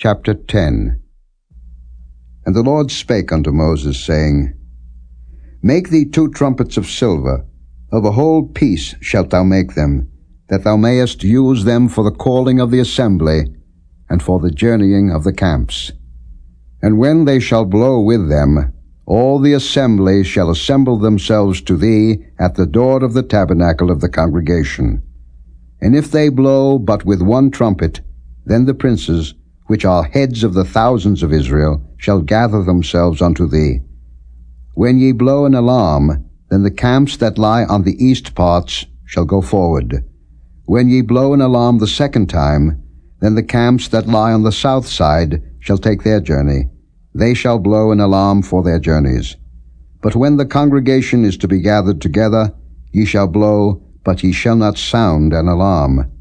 Chapter 10. And the Lord spake unto Moses, saying, Make thee 2 trumpets of silver, of a whole piece shalt thou make them, that thou mayest use them for the calling of the assembly, and for the journeying of the camps. And when they shall blow with them, all the assembly shall assemble themselves to thee at the door of the tabernacle of the congregation. And if they blow but with 1 trumpet, then the princes, which are heads of the thousands of Israel, shall gather themselves unto thee. When ye blow an alarm, then the camps that lie on the east parts shall go forward. When ye blow an alarm the 2nd time, then the camps that lie on the south side shall take their journey. They shall blow an alarm for their journeys. But when the congregation is to be gathered together, ye shall blow, but ye shall not sound an alarm.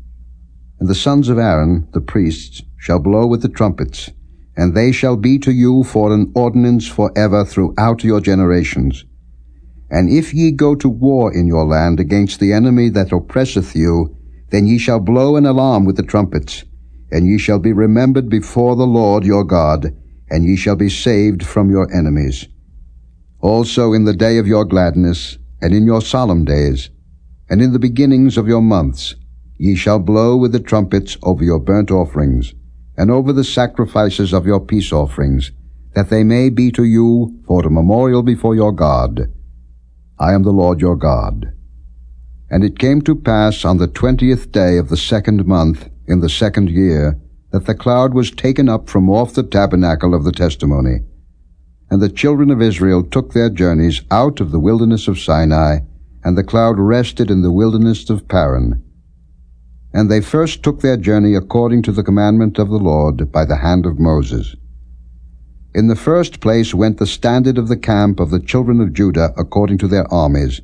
And the sons of Aaron, the priests, shall blow with the trumpets, and they shall be to you for an ordinance forever throughout your generations. And if ye go to war in your land against the enemy that oppresseth you, then ye shall blow an alarm with the trumpets, and ye shall be remembered before the Lord your God, and ye shall be saved from your enemies. Also in the day of your gladness, and in your solemn days, and in the beginnings of your months, ye shall blow with the trumpets over your burnt offerings, and over the sacrifices of your peace offerings, that they may be to you for a memorial before your God. I am the Lord your God. And it came to pass on the 20th day of the 2nd month, in the 2nd year, that the cloud was taken up from off the tabernacle of the testimony. And the children of Israel took their journeys out of the wilderness of Sinai, and the cloud rested in the wilderness of Paran. And they first took their journey according to the commandment of the Lord by the hand of Moses. In the first place went the standard of the camp of the children of Judah according to their armies,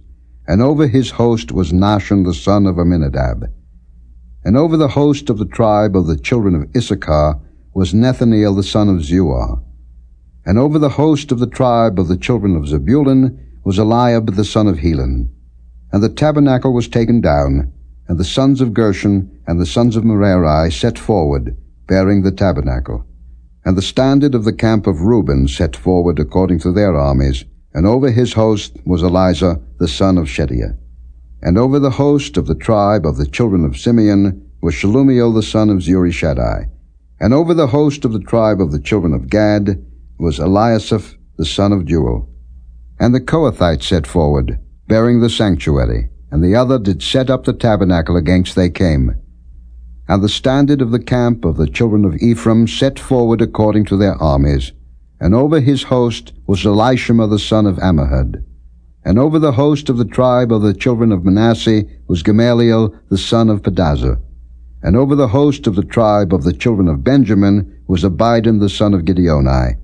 and over his host was Nahshon the son of Amminadab. And over the host of the tribe of the children of Issachar was Nethaneel the son of Zuar. And over the host of the tribe of the children of Zebulun was Eliab the son of Helon. And the tabernacle was taken down, and the sons of Gershon and the sons of Merari set forward, bearing the tabernacle. And the standard of the camp of Reuben set forward according to their armies, and over his host was Elizur the son of Shedeiah. And over the host of the tribe of the children of Simeon was Shelumiel the son of Zurishaddai. And over the host of the tribe of the children of Gad was Eliasaph the son of Jeuel. And the Kohathites set forward, bearing the sanctuary, and the other did set up the tabernacle against they came. And the standard of the camp of the children of Ephraim set forward according to their armies, and over his host was Elishama the son of Ammihud. And over the host of the tribe of the children of Manasseh was Gamaliel the son of Pedazur. And over the host of the tribe of the children of Benjamin was Abidan the son of Gideoni.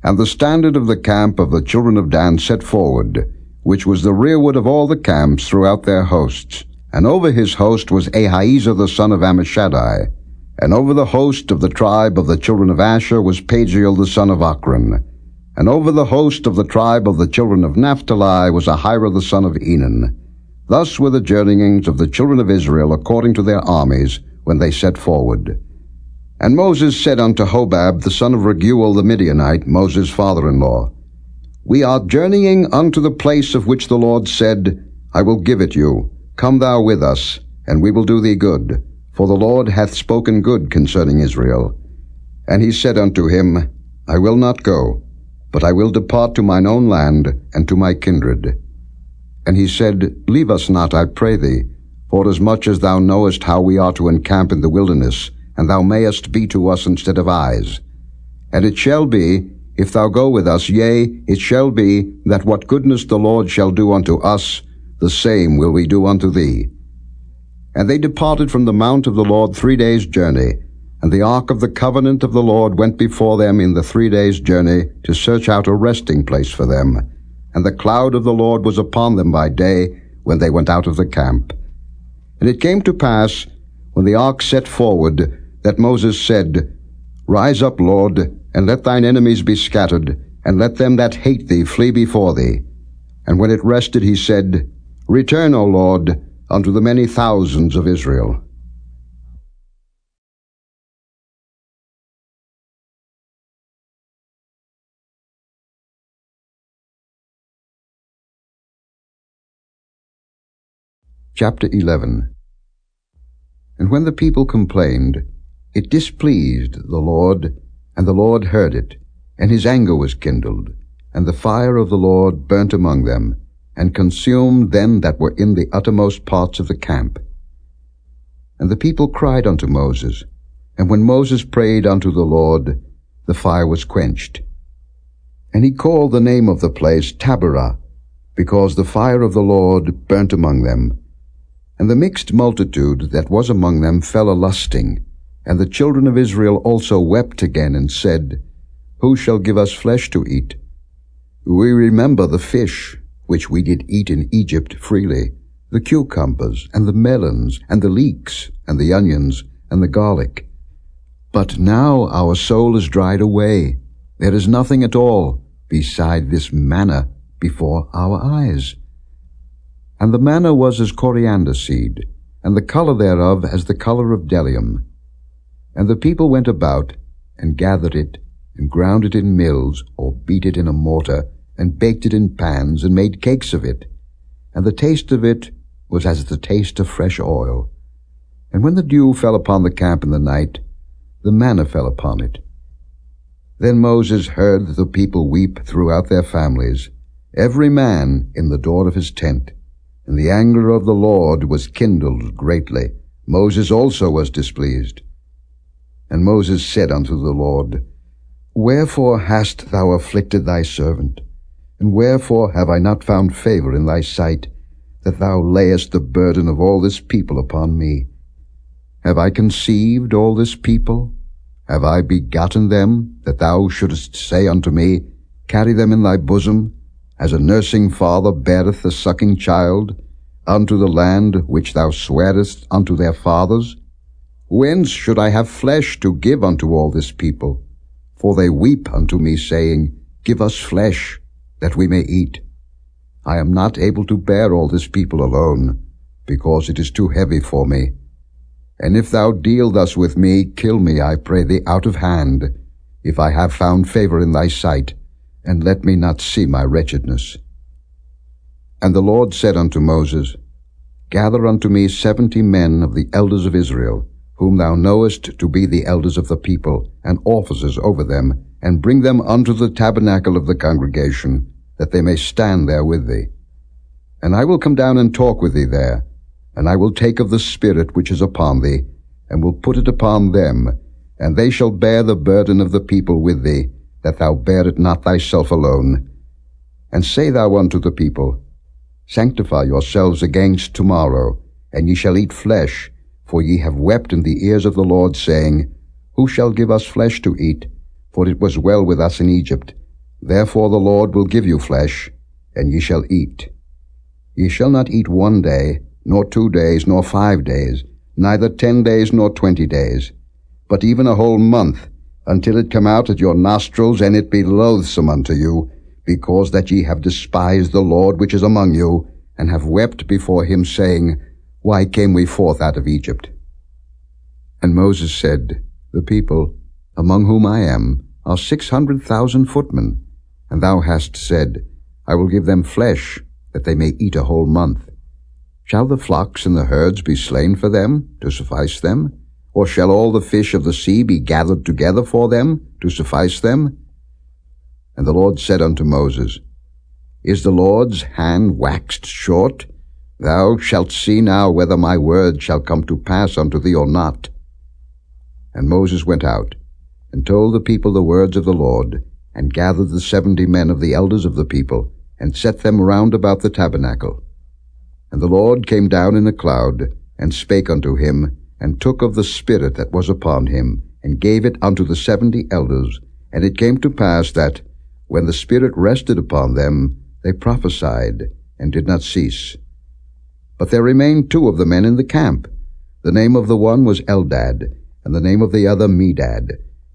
And the standard of the camp of the children of Dan set forward, which was the rearward of all the camps throughout their hosts. And over his host was Ahiezer the son of Ammishaddai. And over the host of the tribe of the children of Asher was Pagiel the son of Ochran. And over the host of the tribe of the children of Naphtali was Ahira the son of Enan. Thus were the journeyings of the children of Israel according to their armies, when they set forward. And Moses said unto Hobab the son of Raguel the Midianite, Moses' father-in-law, We are journeying unto the place of which the Lord said, I will give it you. Come thou with us, and we will do thee good. For the Lord hath spoken good concerning Israel. And he said unto him, I will not go, but I will depart to mine own land, and to my kindred. And he said, Leave us not, I pray thee, forasmuch as thou knowest how we are to encamp in the wilderness, and thou mayest be to us instead of eyes. And it shall be, if thou go with us, yea, it shall be, that what goodness the Lord shall do unto us, the same will we do unto thee. And they departed from the mount of the Lord 3 days' journey, and the ark of the covenant of the Lord went before them in the 3 days' journey to search out a resting place for them. And the cloud of the Lord was upon them by day, when they went out of the camp. And it came to pass, when the ark set forward, that Moses said, Rise up, Lord, and let thine enemies be scattered, and let them that hate thee flee before thee. And when it rested, he said, Return, O Lord, unto the many thousands of Israel. Chapter 11. And when the people complained, it displeased the Lord, and the Lord heard it, and his anger was kindled, and the fire of the Lord burnt among them, and consumed them that were in the uttermost parts of the camp. And the people cried unto Moses, and when Moses prayed unto the Lord, the fire was quenched. And he called the name of the place Taberah, because the fire of the Lord burnt among them. And the mixed multitude that was among them fell a-lusting, and the children of Israel also wept again, and said, Who shall give us flesh to eat? We remember the fish, which we did eat in Egypt freely, the cucumbers, and the melons, and the leeks, and the onions, and the garlic. But now our soul is dried away. There is nothing at all beside this manna before our eyes. And the manna was as coriander seed, and the color thereof as the color of bdellium. And the people went about, and gathered it, and ground it in mills, or beat it in a mortar, and baked it in pans, and made cakes of it. And the taste of it was as the taste of fresh oil. And when the dew fell upon the camp in the night, the manna fell upon it. Then Moses heard the people weep throughout their families, every man in the door of his tent. And the anger of the Lord was kindled greatly. Moses also was displeased. And Moses said unto the Lord, Wherefore hast thou afflicted thy servant? And wherefore have I not found favor in thy sight, that thou layest the burden of all this people upon me? Have I conceived all this people? Have I begotten them, that thou shouldest say unto me, Carry them in thy bosom, as a nursing father beareth the sucking child, unto the land which thou swarest unto their fathers? Whence should I have flesh to give unto all this people? For they weep unto me, saying, Give us flesh, that we may eat. I am not able to bear all this people alone, because it is too heavy for me. And if thou deal thus with me, kill me, I pray thee, out of hand, if I have found favor in thy sight, and let me not see my wretchedness. And the Lord said unto Moses, Gather unto me 70 men of the elders of Israel, whom thou knowest to be the elders of the people, and officers over them, and bring them unto the tabernacle of the congregation, that they may stand there with thee. And I will come down and talk with thee there, and I will take of the Spirit which is upon thee, and will put it upon them, and they shall bear the burden of the people with thee, that thou bear it not thyself alone. And say thou unto the people, Sanctify yourselves against tomorrow, and ye shall eat flesh, for ye have wept in the ears of the Lord, saying, Who shall give us flesh to eat? For it was well with us in Egypt. Therefore the Lord will give you flesh, and ye shall eat. Ye shall not eat 1 day, nor 2 days, nor 5 days, neither 10 days nor 20 days, but even a whole month, until it come out at your nostrils, and it be loathsome unto you, because that ye have despised the Lord which is among you, and have wept before him, saying, Why came we forth out of Egypt? And Moses said, The people, among whom I am, are 600,000 footmen, and thou hast said, I will give them flesh, that they may eat a whole month. Shall the flocks and the herds be slain for them, to suffice them? Or shall all the fish of the sea be gathered together for them, to suffice them? And the Lord said unto Moses, Is the Lord's hand waxed short? Thou shalt see now whether my word shall come to pass unto thee or not. And Moses went out, and told the people the words of the Lord, and gathered the 70 men of the elders of the people, and set them round about the tabernacle. And the Lord came down in a cloud, and spake unto him, and took of the Spirit that was upon him, and gave it unto the 70 elders. And it came to pass that, when the Spirit rested upon them, they prophesied, and did not cease. But there remained 2 of the men in the camp. The name of the one was Eldad, and the name of the other Medad.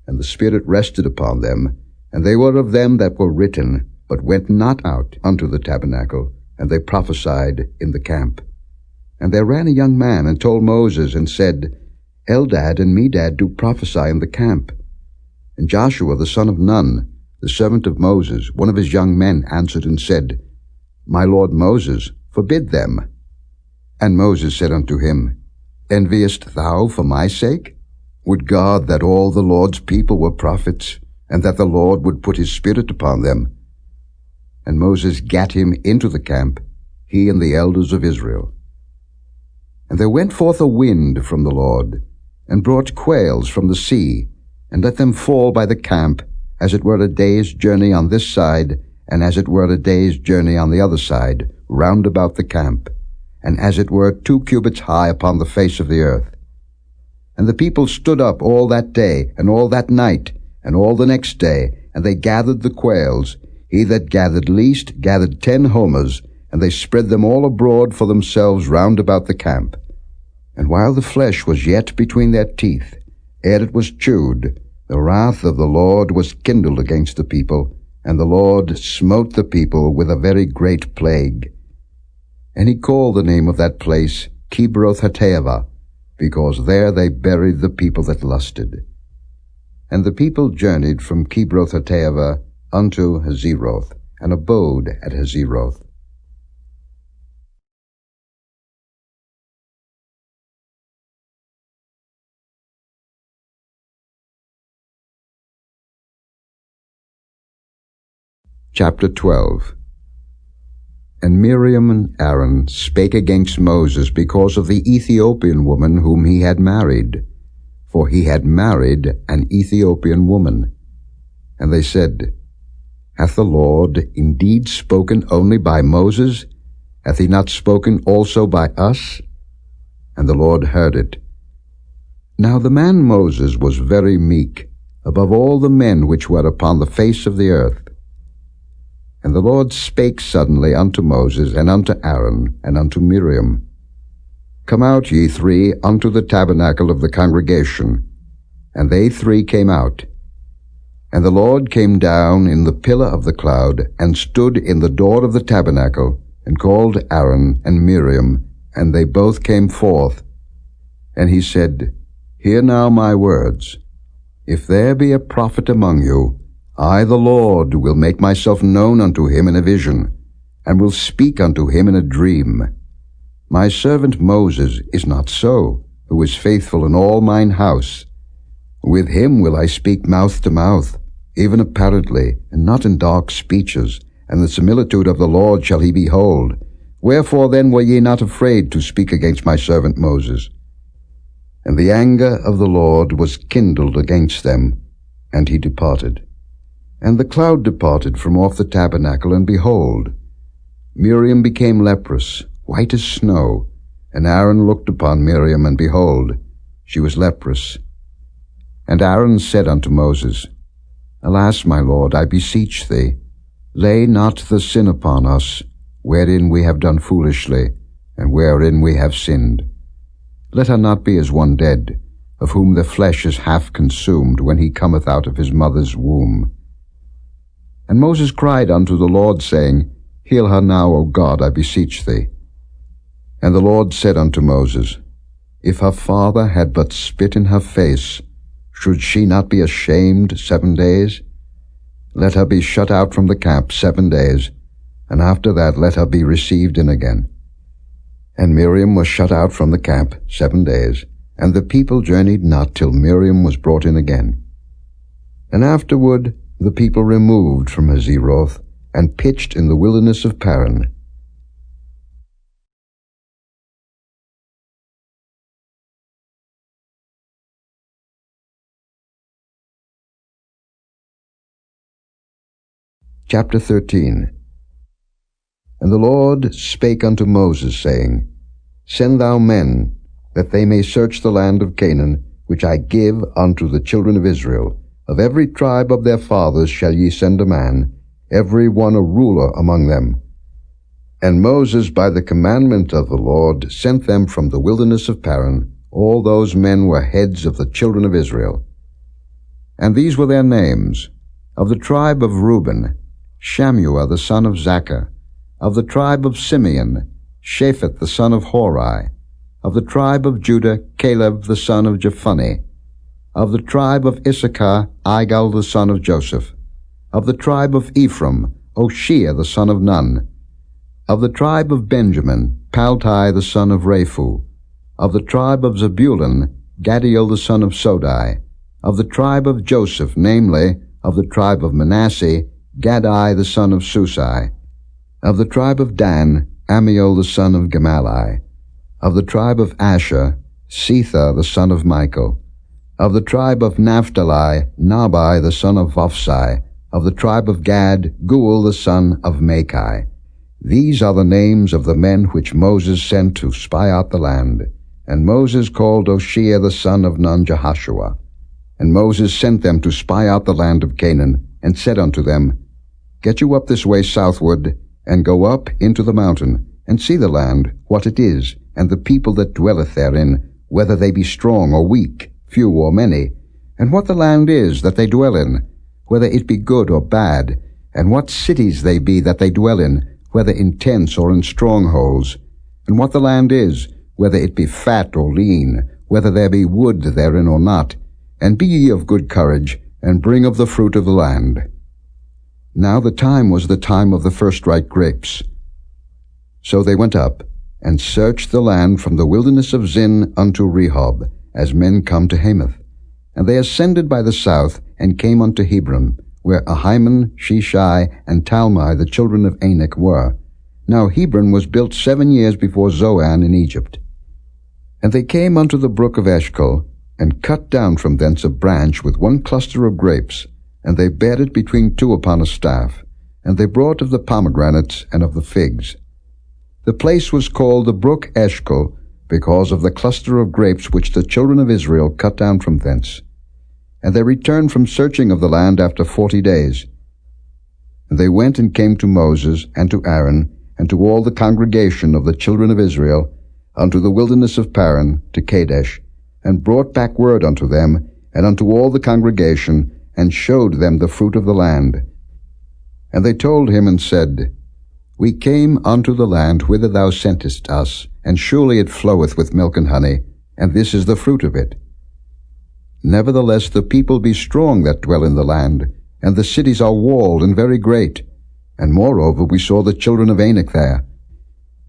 And the Spirit rested upon them, and they were of them that were written, but went not out unto the tabernacle, and they prophesied in the camp. And there ran a young man, and told Moses, and said, Eldad and Medad do prophesy in the camp. And Joshua the son of Nun, the servant of Moses, one of his young men, answered and said, My lord Moses, forbid them. And Moses said unto him, Enviest thou for my sake? Would God that all the Lord's people were prophets, and that the Lord would put his Spirit upon them. And Moses gat him into the camp, he and the elders of Israel. And there went forth a wind from the Lord, and brought quails from the sea, and let them fall by the camp, as it were a day's journey on this side, and as it were a day's journey on the other side, round about the camp, and as it were 2 cubits high upon the face of the earth. And the people stood up all that day, and all that night, and all the next day, and they gathered the quails. He that gathered least gathered 10 homers, and they spread them all abroad for themselves round about the camp. And while the flesh was yet between their teeth, ere it was chewed, the wrath of the Lord was kindled against the people, and the Lord smote the people with a very great plague. And he called the name of that place Kibroth-Hattaavah, because there they buried the people that lusted. And the people journeyed from Kibroth-Hattaavah unto Hazeroth, and abode at Hazeroth. Chapter 12. And Miriam and Aaron spake against Moses because of the Ethiopian woman whom he had married, for he had married an Ethiopian woman. And they said, Hath the Lord indeed spoken only by Moses? Hath he not spoken also by us? And the Lord heard it. Now the man Moses was very meek, above all the men which were upon the face of the earth. And the Lord spake suddenly unto Moses, and unto Aaron, and unto Miriam, Come out, ye 3, unto the tabernacle of the congregation. And they 3 came out. And the Lord came down in the pillar of the cloud, and stood in the door of the tabernacle, and called Aaron and Miriam, and they both came forth. And he said, Hear now my words. If there be a prophet among you, I, the Lord, will make myself known unto him in a vision, and will speak unto him in a dream. My servant Moses is not so, who is faithful in all mine house. With him will I speak mouth to mouth, even apparently, and not in dark speeches, and the similitude of the Lord shall he behold. Wherefore then were ye not afraid to speak against my servant Moses? And the anger of the Lord was kindled against them, and he departed. And the cloud departed from off the tabernacle, and behold, Miriam became leprous, white as snow. And Aaron looked upon Miriam, and behold, she was leprous. And Aaron said unto Moses, Alas, my Lord, I beseech thee, lay not the sin upon us, wherein we have done foolishly, and wherein we have sinned. Let her not be as one dead, of whom the flesh is half consumed when he cometh out of his mother's womb. And Moses cried unto the Lord, saying, Heal her now, O God, I beseech thee. And the Lord said unto Moses, If her father had but spit in her face, should she not be ashamed 7 days? Let her be shut out from the camp 7 days, and after that let her be received in again. And Miriam was shut out from the camp 7 days, and the people journeyed not till Miriam was brought in again. And afterward the people removed from Hazeroth, and pitched in the wilderness of Paran. Chapter 13. And the Lord spake unto Moses, saying, Send thou men, that they may search the land of Canaan, which I give unto the children of Israel. Of every tribe of their fathers shall ye send a man, every one a ruler among them. And Moses, by the commandment of the Lord, sent them from the wilderness of Paran. All those men were heads of the children of Israel. And these were their names: of the tribe of Reuben, Shammua the son of Zaccur; of the tribe of Simeon, Shaphat the son of Hori; of the tribe of Judah, Caleb the son of Jephunneh; of the tribe of Issachar, Igal the son of Joseph; of the tribe of Ephraim, Hoshea the son of Nun; Of the tribe of Benjamin, Paltai the son of Raphu. Of the tribe of Zebulun, Gadiel the son of Sodai. Of the tribe of Joseph, namely, of the tribe of Manasseh, Gadai the son of Susai. Of the tribe of Dan, Amiel the son of Gemalli. Of the tribe of Asher, Setha the son of Michael. Of the tribe of Naphtali, Nabai the son of Vophsi. Of the tribe of Gad, Guel the son of Machai. These are the names of the men which Moses sent to spy out the land. And Moses called Oshea the son of Nun Jehoshua. And Moses sent them to spy out the land of Canaan, and said unto them, Get you up this way southward, and go up into the mountain, and see the land, what it is, and the people that dwelleth therein, whether they be strong or weak, few or many, and what the land is that they dwell in, whether it be good or bad, and what cities they be that they dwell in, whether in tents or in strongholds, and what the land is, whether it be fat or lean, whether there be wood therein or not, and be ye of good courage, and bring of the fruit of the land. Now the time was the time of the first-ripe grapes. So they went up, and searched the land from the wilderness of Zin unto Rehob, as men come to Hamath. And they ascended by the south, and came unto Hebron, where Ahiman, Sheshai, and Talmai the children of Anak were. Now Hebron was built 7 years before Zoan in Egypt. And they came unto the brook of Eshcol, and cut down from thence a branch with one cluster of grapes, and they bare it between two upon a staff, and they brought of the pomegranates and of the figs. The place was called the brook Eshcol, because of the cluster of grapes which the children of Israel cut down from thence. And they returned from searching of the land after 40 days. And they went and came to Moses, and to Aaron, and to all the congregation of the children of Israel, unto the wilderness of Paran, to Kadesh, and brought back word unto them, and unto all the congregation, and showed them the fruit of the land. And they told him and said, We came unto the land whither thou sentest us, and surely it floweth with milk and honey, and this is the fruit of it. Nevertheless the people be strong that dwell in the land, and the cities are walled and very great. And moreover we saw the children of Anak there.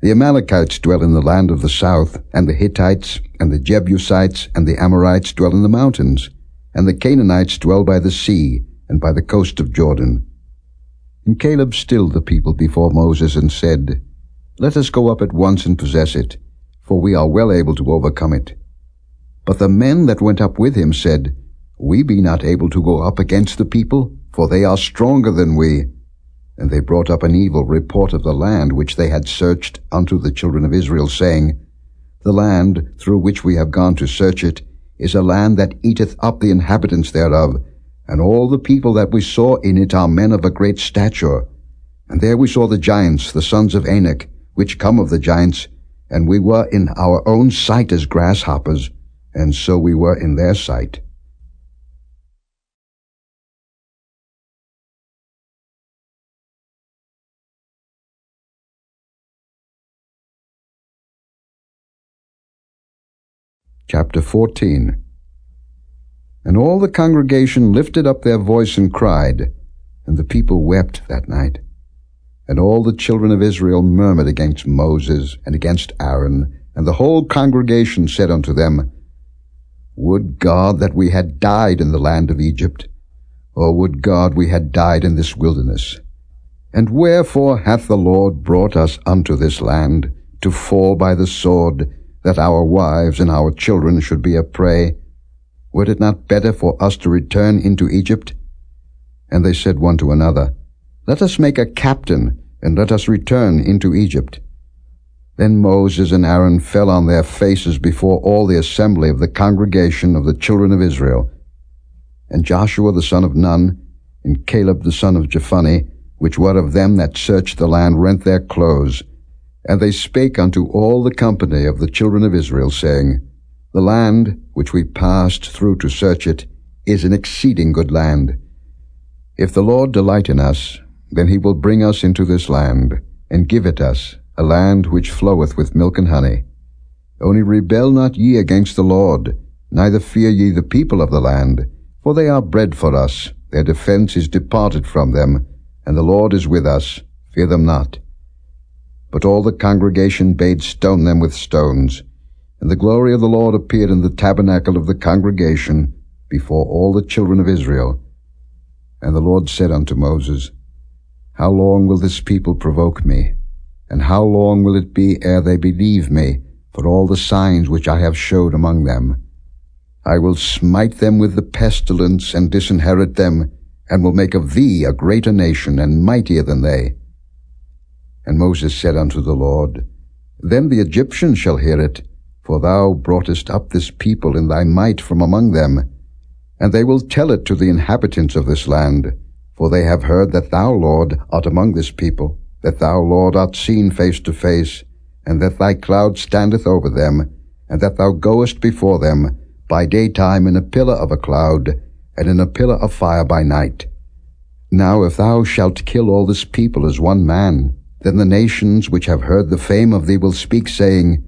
The Amalekites dwell in the land of the south, and the Hittites, and the Jebusites, and the Amorites dwell in the mountains, and the Canaanites dwell by the sea, and by the coast of Jordan. And Caleb stilled the people before Moses, and said, Let us go up at once and possess it, for we are well able to overcome it. But the men that went up with him said, We be not able to go up against the people, for they are stronger than we. And they brought up an evil report of the land which they had searched unto the children of Israel, saying, The land through which we have gone to search it is a land that eateth up the inhabitants thereof, and all the people that we saw in it are men of a great stature. And there we saw the giants, the sons of Anak, which come of the giants, and we were in our own sight as grasshoppers, and so we were in their sight. Chapter 14. And all the congregation lifted up their voice and cried, and the people wept that night. And all the children of Israel murmured against Moses and against Aaron, and the whole congregation said unto them, Would God that we had died in the land of Egypt, or would God we had died in this wilderness? And wherefore hath the Lord brought us unto this land, to fall by the sword, that our wives and our children should be a prey? Were it not better for us to return into Egypt? And they said one to another, Let us make a captain, and let us return into Egypt. Then Moses and Aaron fell on their faces before all the assembly of the congregation of the children of Israel. And Joshua the son of Nun, and Caleb the son of Jephunneh, which were of them that searched the land, rent their clothes. And they spake unto all the company of the children of Israel, saying, The land which we passed through to search it is an exceeding good land. If the Lord delight in us, then he will bring us into this land, and give it us, a land which floweth with milk and honey. Only rebel not ye against the Lord, neither fear ye the people of the land, for they are bread for us, their defense is departed from them, and the Lord is with us, fear them not. But all the congregation bade stone them with stones. And the glory of the Lord appeared in the tabernacle of the congregation before all the children of Israel. And the Lord said unto Moses, How long will this people provoke me? And how long will it be ere they believe me for all the signs which I have showed among them? I will smite them with the pestilence, and disinherit them, and will make of thee a greater nation, and mightier than they. And Moses said unto the Lord, Then the Egyptians shall hear it, for thou broughtest up this people in thy might from among them. And they will tell it to the inhabitants of this land, for they have heard that thou, Lord, art among this people, that thou, Lord, art seen face to face, and that thy cloud standeth over them, and that thou goest before them by daytime in a pillar of a cloud, and in a pillar of fire by night. Now if thou shalt kill all this people as one man, then the nations which have heard the fame of thee will speak, saying,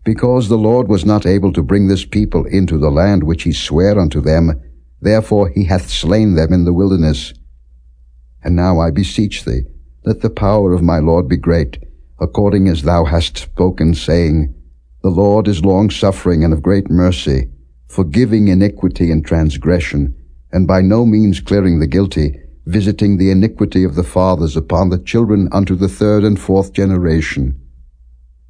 Because the Lord was not able to bring this people into the land which he sware unto them, therefore he hath slain them in the wilderness. And now I beseech thee, let the power of my Lord be great, according as thou hast spoken, saying, The Lord is long-suffering and of great mercy, forgiving iniquity and transgression, and by no means clearing the guilty, visiting the iniquity of the fathers upon the children unto the third and fourth generation.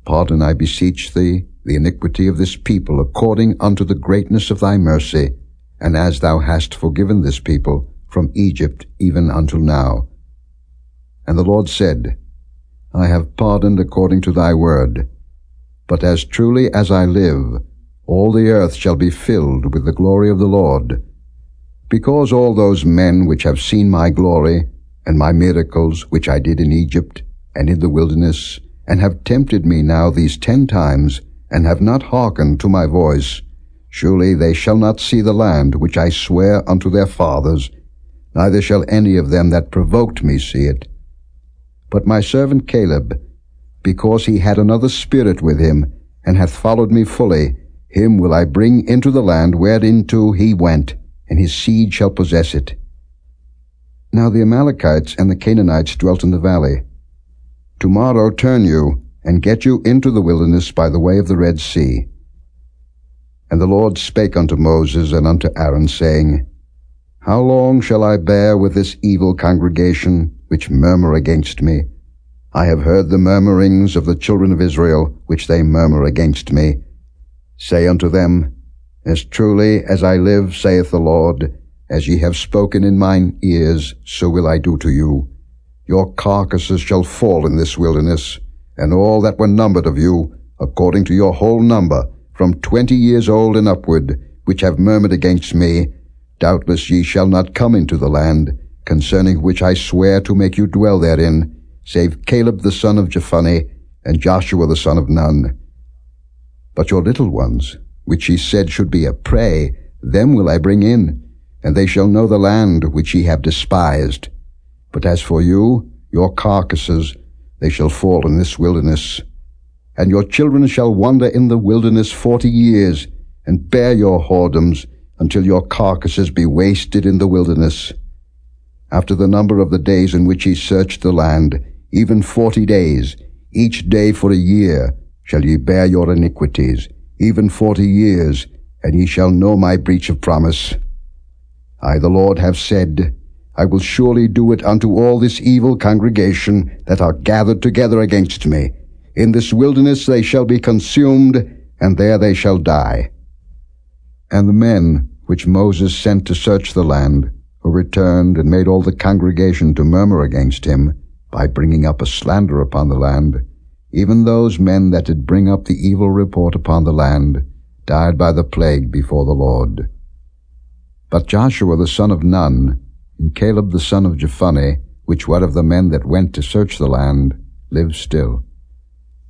Pardon, I beseech thee, the iniquity of this people according unto the greatness of thy mercy, and as thou hast forgiven this people from Egypt even until now. And the Lord said, I have pardoned according to thy word. But as truly as I live, all the earth shall be filled with the glory of the Lord. Because all those men which have seen my glory, and my miracles which I did in Egypt and in the wilderness, and have tempted me now these 10 times, and have not hearkened to my voice, surely they shall not see the land which I swear unto their fathers, neither shall any of them that provoked me see it. But my servant Caleb, because he had another spirit with him, and hath followed me fully, him will I bring into the land whereinto he went, and his seed shall possess it. Now the Amalekites and the Canaanites dwelt in the valley. Tomorrow turn you, and get you into the wilderness by the way of the Red Sea. And the Lord spake unto Moses and unto Aaron, saying, How long shall I bear with this evil congregation, which murmur against me? I have heard the murmurings of the children of Israel, which they murmur against me. Say unto them, As truly as I live, saith the Lord, as ye have spoken in mine ears, so will I do to you. Your carcasses shall fall in this wilderness, and all that were numbered of you, according to your whole number, from 20 years old and upward, which have murmured against me, doubtless ye shall not come into the land, concerning which I swear to make you dwell therein, save Caleb the son of Jephunneh, and Joshua the son of Nun. But your little ones, which ye said should be a prey, them will I bring in, and they shall know the land which ye have despised. But as for you, your carcasses, they shall fall in this wilderness. And your children shall wander in the wilderness 40 years, and bear your whoredoms, until your carcasses be wasted in the wilderness. After the number of the days in which ye searched the land, even 40 days, each day for a year, shall ye bear your iniquities, even 40 years, and ye shall know my breach of promise. I, the Lord, have said, I will surely do it unto all this evil congregation that are gathered together against me. In this wilderness they shall be consumed, and there they shall die. And the men which Moses sent to search the land, who returned and made all the congregation to murmur against him, by bringing up a slander upon the land, even those men that did bring up the evil report upon the land, died by the plague before the Lord. But Joshua the son of Nun, and Caleb the son of Jephunneh, which were of the men that went to search the land, lived still.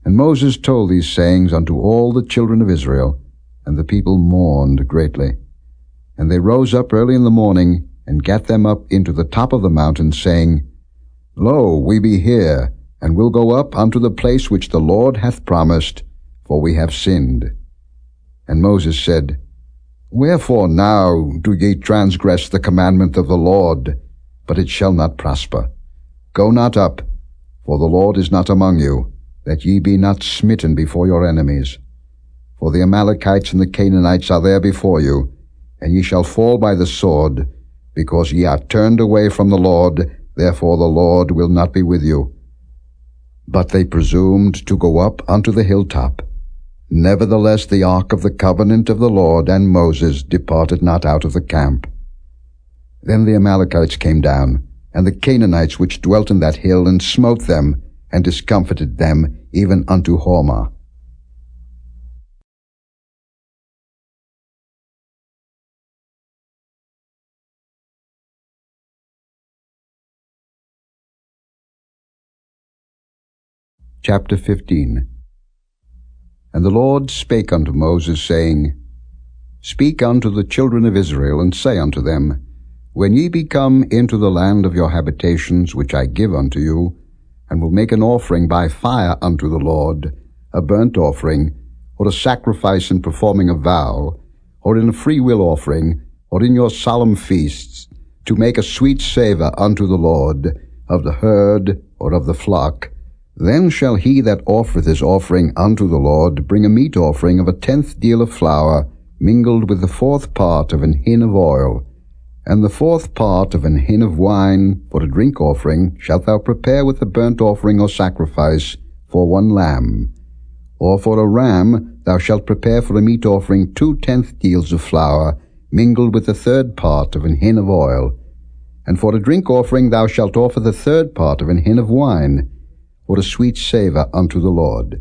And Moses told these sayings unto all the children of Israel, and the people mourned greatly. And they rose up early in the morning, and gat them up into the top of the mountain, saying, Lo, we be here, and will go up unto the place which the Lord hath promised, for we have sinned. And Moses said, Wherefore now do ye transgress the commandment of the Lord? But it shall not prosper. Go not up, for the Lord is not among you, that ye be not smitten before your enemies. For the Amalekites and the Canaanites are there before you, and ye shall fall by the sword, because ye are turned away from the Lord, therefore the Lord will not be with you. But they presumed to go up unto the hilltop. Nevertheless the ark of the covenant of the Lord and Moses departed not out of the camp. Then the Amalekites came down, and the Canaanites which dwelt in that hill, and smote them, and discomfited them, even unto Hormah. Chapter 15. And the Lord spake unto Moses, saying, Speak unto the children of Israel, and say unto them, When ye be come into the land of your habitations, which I give unto you, and will make an offering by fire unto the Lord, a burnt offering, or a sacrifice in performing a vow, or in a freewill offering, or in your solemn feasts, to make a sweet savour unto the Lord, of the herd or of the flock, then shall he that offereth his offering unto the Lord bring a meat offering of 1/10 deal of flour, mingled with the 4th part of an hin of oil, and the 4th part of an hin of wine. For a drink offering shalt thou prepare with the burnt offering or sacrifice for 1 lamb. Or for a ram thou shalt prepare for a meat offering 2/10 deals of flour, mingled with the 3rd part of an hin of oil. And for a drink offering thou shalt offer the 3rd part of an hin of wine, for a sweet savour unto the Lord.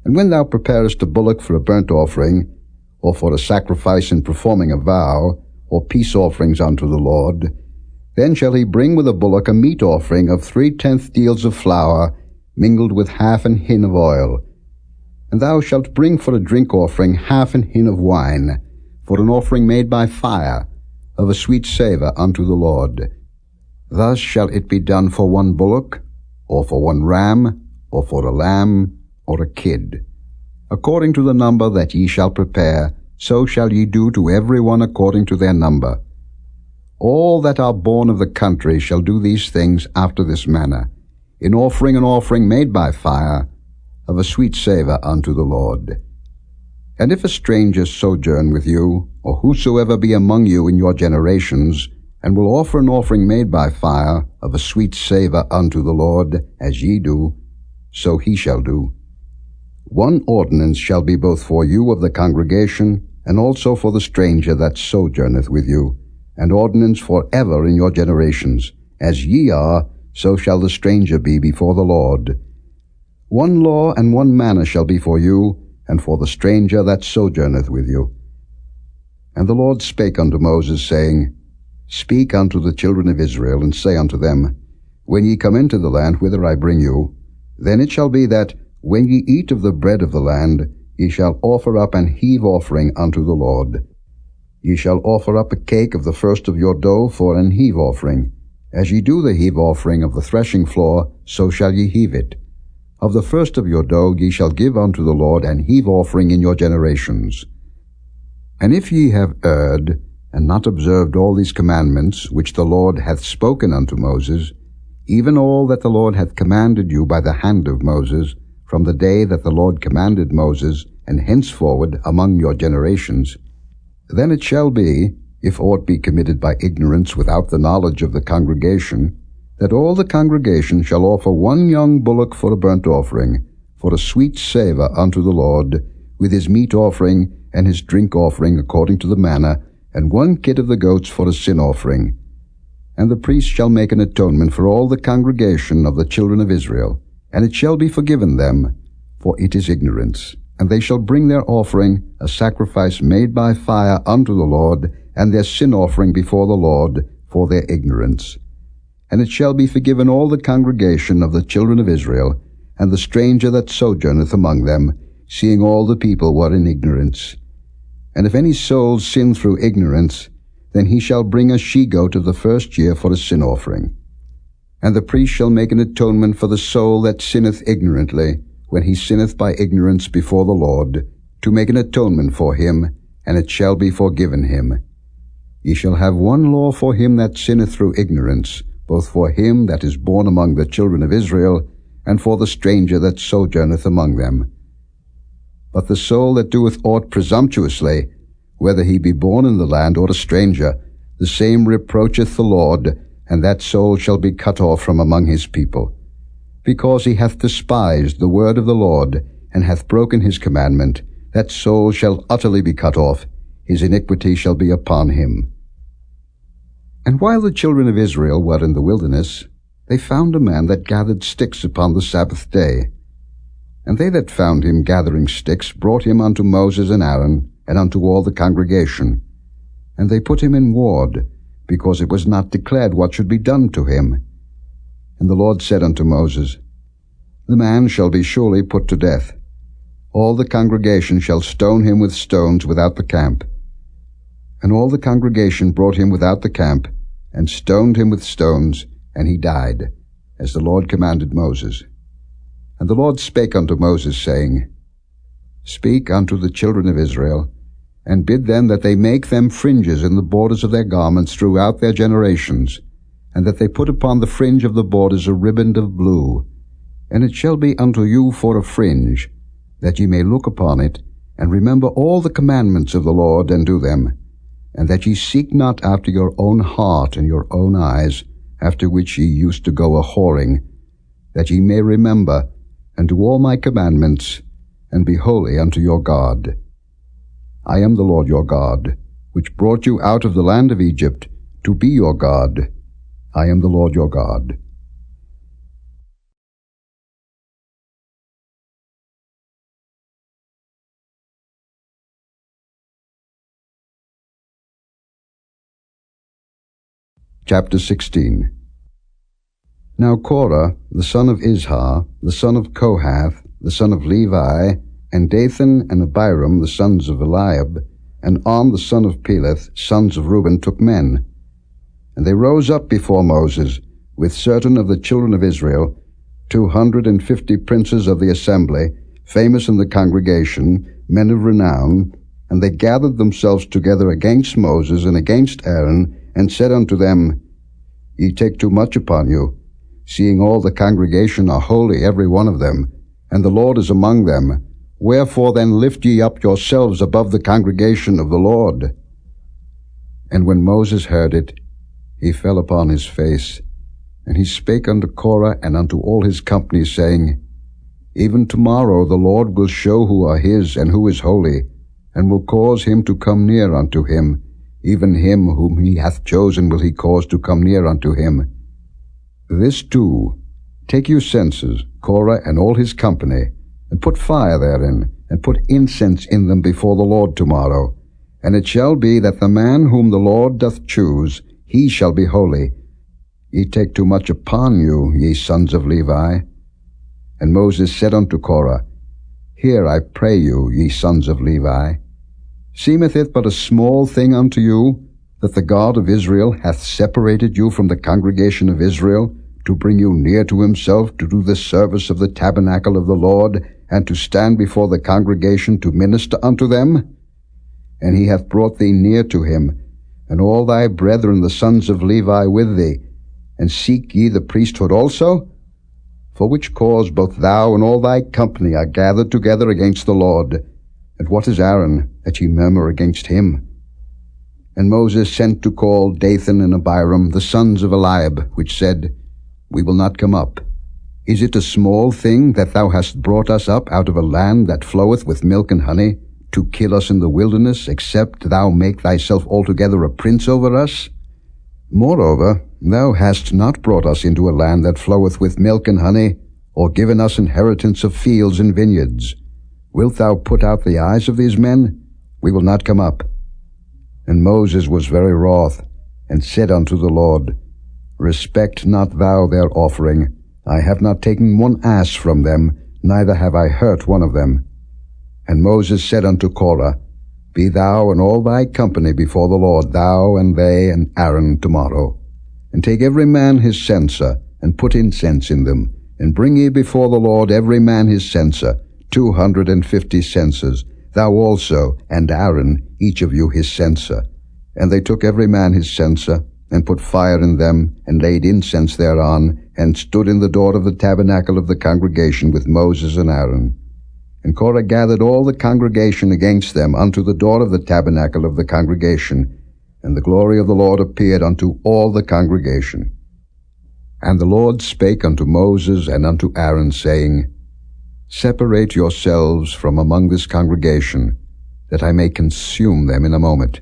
And when thou preparest a bullock for a burnt offering, or for a sacrifice in performing a vow, or peace offerings unto the Lord, then shall he bring with a bullock a meat offering of 3/10 deals of flour, mingled with half an hin of oil. And thou shalt bring for a drink offering half an hin of wine, for an offering made by fire, of a sweet savour unto the Lord. Thus shall it be done for 1 bullock, or for 1 ram, or for a lamb, or a kid. According to the number that ye shall prepare, so shall ye do to every one according to their number. All that are born of the country shall do these things after this manner, in offering an offering made by fire, of a sweet savour unto the Lord. And if a stranger sojourn with you, or whosoever be among you in your generations, and will offer an offering made by fire, of a sweet savour unto the Lord, as ye do, so he shall do. 1 ordinance shall be both for you of the congregation, and also for the stranger that sojourneth with you, an ordinance for ever in your generations. As ye are, so shall the stranger be before the Lord. 1 law and 1 manner shall be for you, and for the stranger that sojourneth with you. And the Lord spake unto Moses, saying, Speak unto the children of Israel, and say unto them, When ye come into the land whither I bring you, then it shall be that, when ye eat of the bread of the land, ye shall offer up an heave offering unto the Lord. Ye shall offer up a cake of the first of your dough for an heave offering. As ye do the heave offering of the threshing floor, so shall ye heave it. Of the first of your dough ye shall give unto the Lord an heave offering in your generations. And if ye have erred, and not observed all these commandments which the Lord hath spoken unto Moses, even all that the Lord hath commanded you by the hand of Moses, from the day that the Lord commanded Moses, and henceforward among your generations, then it shall be, if aught be committed by ignorance without the knowledge of the congregation, that all the congregation shall offer 1 young bullock for a burnt offering, for a sweet savour unto the Lord, with his meat offering and his drink offering according to the manner, and 1 kid of the goats for a sin offering. And the priest shall make an atonement for all the congregation of the children of Israel, and it shall be forgiven them, for it is ignorance. And they shall bring their offering, a sacrifice made by fire unto the Lord, and their sin offering before the Lord, for their ignorance. And it shall be forgiven all the congregation of the children of Israel, and the stranger that sojourneth among them, seeing all the people were in ignorance. And if any soul sin through ignorance, then he shall bring a she-goat of the first year for a sin offering. And the priest shall make an atonement for the soul that sinneth ignorantly, when he sinneth by ignorance before the Lord, to make an atonement for him, and it shall be forgiven him. Ye shall have 1 law for him that sinneth through ignorance, both for him that is born among the children of Israel, and for the stranger that sojourneth among them. But the soul that doeth aught presumptuously, whether he be born in the land or a stranger, the same reproacheth the Lord, and that soul shall be cut off from among his people. Because he hath despised the word of the Lord, and hath broken his commandment, that soul shall utterly be cut off, his iniquity shall be upon him. And while the children of Israel were in the wilderness, they found a man that gathered sticks upon the Sabbath day. And they that found him gathering sticks brought him unto Moses and Aaron, and unto all the congregation. And they put him in ward, because it was not declared what should be done to him. And the Lord said unto Moses, The man shall be surely put to death. All the congregation shall stone him with stones without the camp. And all the congregation brought him without the camp, and stoned him with stones, and he died, as the Lord commanded Moses. And the Lord spake unto Moses, saying, Speak unto the children of Israel, and bid them that they make them fringes in the borders of their garments throughout their generations, and that they put upon the fringe of the borders a riband of blue. And it shall be unto you for a fringe, that ye may look upon it, and remember all the commandments of the Lord, and do them, and that ye seek not after your own heart and your own eyes, after which ye used to go a-whoring, that ye may remember, and do all my commandments, and be holy unto your God. I am the Lord your God, which brought you out of the land of Egypt, to be your God. I am the Lord your God. Chapter 16. Now Korah, the son of Izhar, the son of Kohath, the son of Levi, and Dathan and Abiram, the sons of Eliab, and On, the son of Peleth, sons of Reuben, took men. And they rose up before Moses, with certain of the children of Israel, 250 princes of the assembly, famous in the congregation, men of renown, and they gathered themselves together against Moses and against Aaron, and said unto them, Ye take too much upon you, seeing all the congregation are holy, every one of them, and the Lord is among them. Wherefore then lift ye up yourselves above the congregation of the Lord? And when Moses heard it, he fell upon his face, and he spake unto Korah and unto all his company, saying, Even tomorrow the Lord will show who are his, and who is holy, and will cause him to come near unto him. Even him whom he hath chosen will he cause to come near unto him. This too, take you censers, Korah and all his company, and put fire therein, and put incense in them before the Lord tomorrow. And it shall be that the man whom the Lord doth choose, he shall be holy. Ye take too much upon you, ye sons of Levi. And Moses said unto Korah, Hear, I pray you, ye sons of Levi. Seemeth it but a small thing unto you, that the God of Israel hath separated you from the congregation of Israel, to bring you near to himself, to do the service of the tabernacle of the Lord, and to stand before the congregation to minister unto them? And he hath brought thee near to him, and all thy brethren the sons of Levi with thee, and seek ye the priesthood also? For which cause both thou and all thy company are gathered together against the Lord. And what is Aaron, that ye murmur against him? And Moses sent to call Dathan and Abiram, the sons of Eliab, which said, We will not come up. Is it a small thing that thou hast brought us up out of a land that floweth with milk and honey, to kill us in the wilderness, except thou make thyself altogether a prince over us? Moreover, thou hast not brought us into a land that floweth with milk and honey, or given us inheritance of fields and vineyards. Wilt thou put out the eyes of these men? We will not come up. And Moses was very wroth, and said unto the Lord, Respect not thou their offering. I have not taken one ass from them, neither have I hurt one of them. And Moses said unto Korah, Be thou and all thy company before the Lord, thou and they and Aaron tomorrow. And take every man his censer, and put incense in them, and bring ye before the Lord every man his censer, 250 censers, thou also, and Aaron, each of you his censer. And they took every man his censer, and put fire in them, and laid incense thereon, and stood in the door of the tabernacle of the congregation with Moses and Aaron. And Korah gathered all the congregation against them unto the door of the tabernacle of the congregation, and the glory of the Lord appeared unto all the congregation. And the Lord spake unto Moses and unto Aaron, saying, Separate yourselves from among this congregation, that I may consume them in a moment.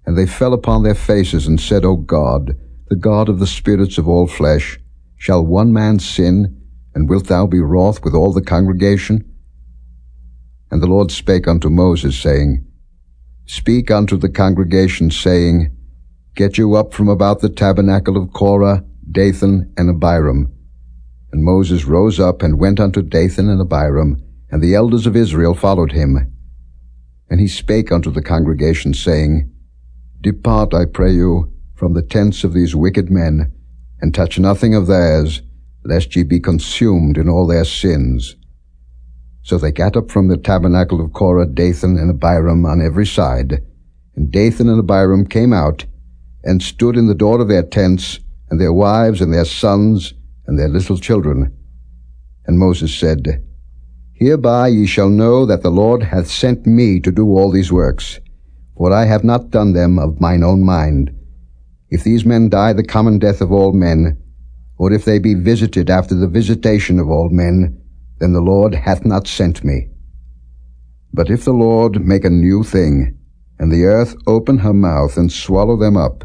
And they fell upon their faces, and said, O God, the God of the spirits of all flesh, shall one man sin, and wilt thou be wroth with all the congregation? And the Lord spake unto Moses, saying, Speak unto the congregation, saying, Get you up from about the tabernacle of Korah, Dathan, and Abiram. And Moses rose up and went unto Dathan and Abiram, and the elders of Israel followed him. And he spake unto the congregation, saying, Depart, I pray you, from the tents of these wicked men, and touch nothing of theirs, lest ye be consumed in all their sins. So they gat up from the tabernacle of Korah, Dathan, and Abiram on every side. And Dathan and Abiram came out, and stood in the door of their tents, and their wives, and their sons, and their little children. And Moses said, Hereby ye shall know that the Lord hath sent me to do all these works, for I have not done them of mine own mind. If these men die the common death of all men, or if they be visited after the visitation of all men, then the Lord hath not sent me. But if the Lord make a new thing, and the earth open her mouth, and swallow them up,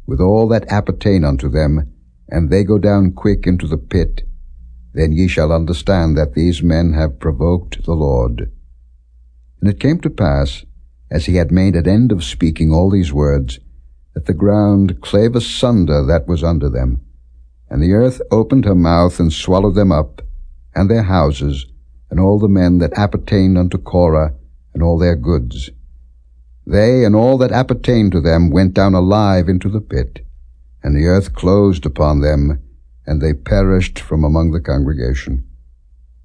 with all that appertain unto them, and they go down quick into the pit, then ye shall understand that these men have provoked the Lord. And it came to pass, as he had made an end of speaking all these words, that the ground clave asunder that was under them, and the earth opened her mouth, and swallowed them up, and their houses, and all the men that appertained unto Korah, and all their goods. They and all that appertained to them went down alive into the pit, and the earth closed upon them, and they perished from among the congregation.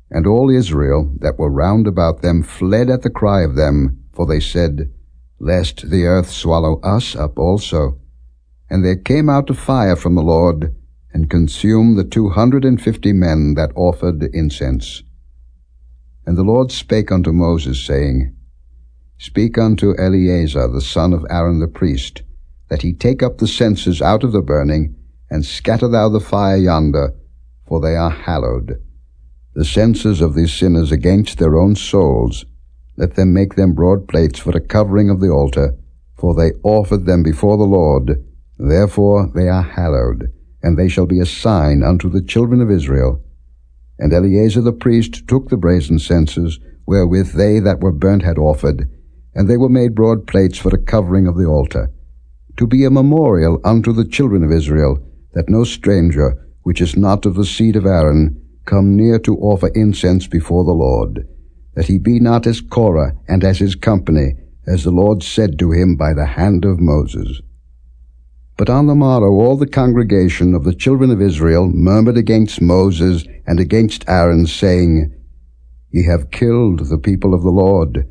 And all Israel that were round about them fled at the cry of them, for they said, Lest the earth swallow us up also. And there came out a fire from the Lord, and consumed the 250 men that offered incense. And the Lord spake unto Moses, saying, Speak unto Eleazar the son of Aaron the priest, that he take up the censers out of the burning, and scatter thou the fire yonder, for they are hallowed. The censers of these sinners against their own souls, let them make them broad plates for a covering of the altar, for they offered them before the Lord, therefore they are hallowed, and they shall be a sign unto the children of Israel. And Eleazar the priest took the brazen censers, wherewith they that were burnt had offered, and they were made broad plates for a covering of the altar, to be a memorial unto the children of Israel, that no stranger, which is not of the seed of Aaron, come near to offer incense before the Lord, that he be not as Korah and as his company, as the Lord said to him by the hand of Moses. But on the morrow all the congregation of the children of Israel murmured against Moses and against Aaron, saying, Ye have killed the people of the Lord.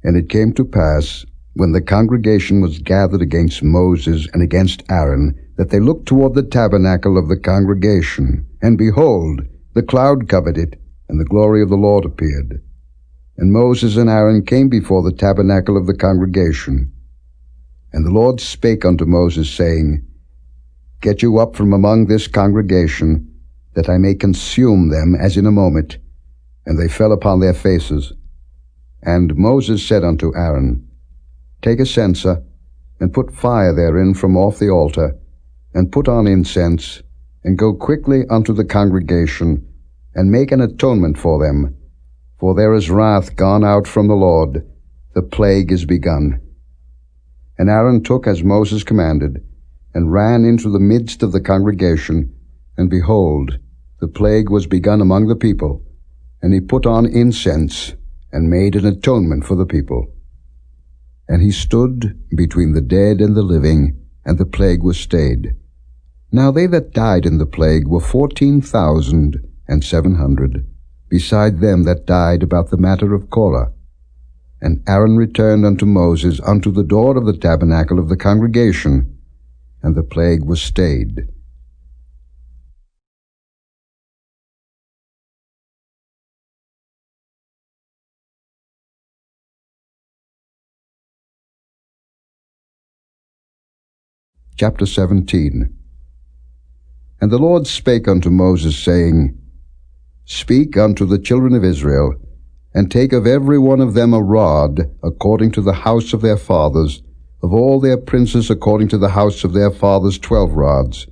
And it came to pass, when the congregation was gathered against Moses and against Aaron, that they looked toward the tabernacle of the congregation, and behold, the cloud covered it, and the glory of the Lord appeared. And Moses and Aaron came before the tabernacle of the congregation. And the Lord spake unto Moses, saying, Get you up from among this congregation, that I may consume them as in a moment. And they fell upon their faces. And Moses said unto Aaron, Take a censer, and put fire therein from off the altar, and put on incense, and go quickly unto the congregation, and make an atonement for them. For there is wrath gone out from the Lord, the plague is begun. And Aaron took as Moses commanded, and ran into the midst of the congregation, and behold, the plague was begun among the people, and he put on incense, and made an atonement for the people. And he stood between the dead and the living, and the plague was stayed. Now they that died in the plague were 14,700, beside them that died about the matter of Korah. And Aaron returned unto Moses unto the door of the tabernacle of the congregation. and the plague was stayed. Chapter 17. And the Lord spake unto Moses, saying, Speak unto the children of Israel, and take of every one of them a rod, according to the house of their fathers, of all their princes according to the house of their fathers 12 rods.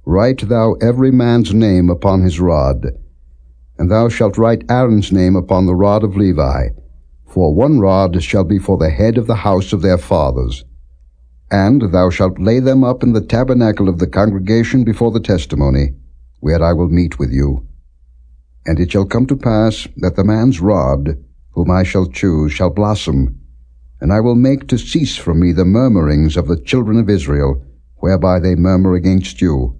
Write thou every man's name upon his rod. And thou shalt write Aaron's name upon the rod of Levi, for 1 rod shall be for the head of the house of their fathers. And thou shalt lay them up in the tabernacle of the congregation before the testimony, where I will meet with you. And it shall come to pass that the man's rod, whom I shall choose, shall blossom, and I will make to cease from me the murmurings of the children of Israel, whereby they murmur against you.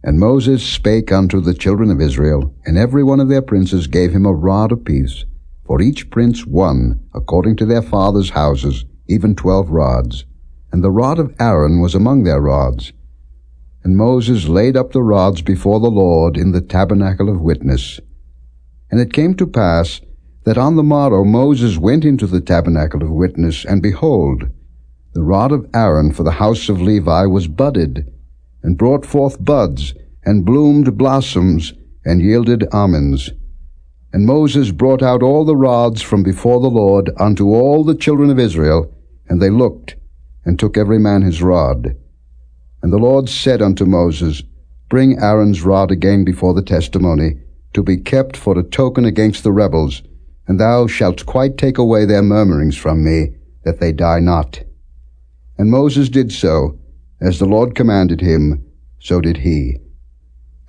And Moses spake unto the children of Israel, and every one of their princes gave him a rod apiece, for each prince 1, according to their fathers' houses, even 12 rods. And the rod of Aaron was among their rods. And Moses laid up the rods before the Lord in the tabernacle of witness. And it came to pass that on the morrow Moses went into the tabernacle of witness, and behold, the rod of Aaron for the house of Levi was budded, and brought forth buds, and bloomed blossoms, and yielded almonds. And Moses brought out all the rods from before the Lord unto all the children of Israel, and they looked, and took every man his rod. And the Lord said unto Moses, Bring Aaron's rod again before the testimony, to be kept for a token against the rebels, and thou shalt quite take away their murmurings from me, that they die not. And Moses did so, as the Lord commanded him, so did he.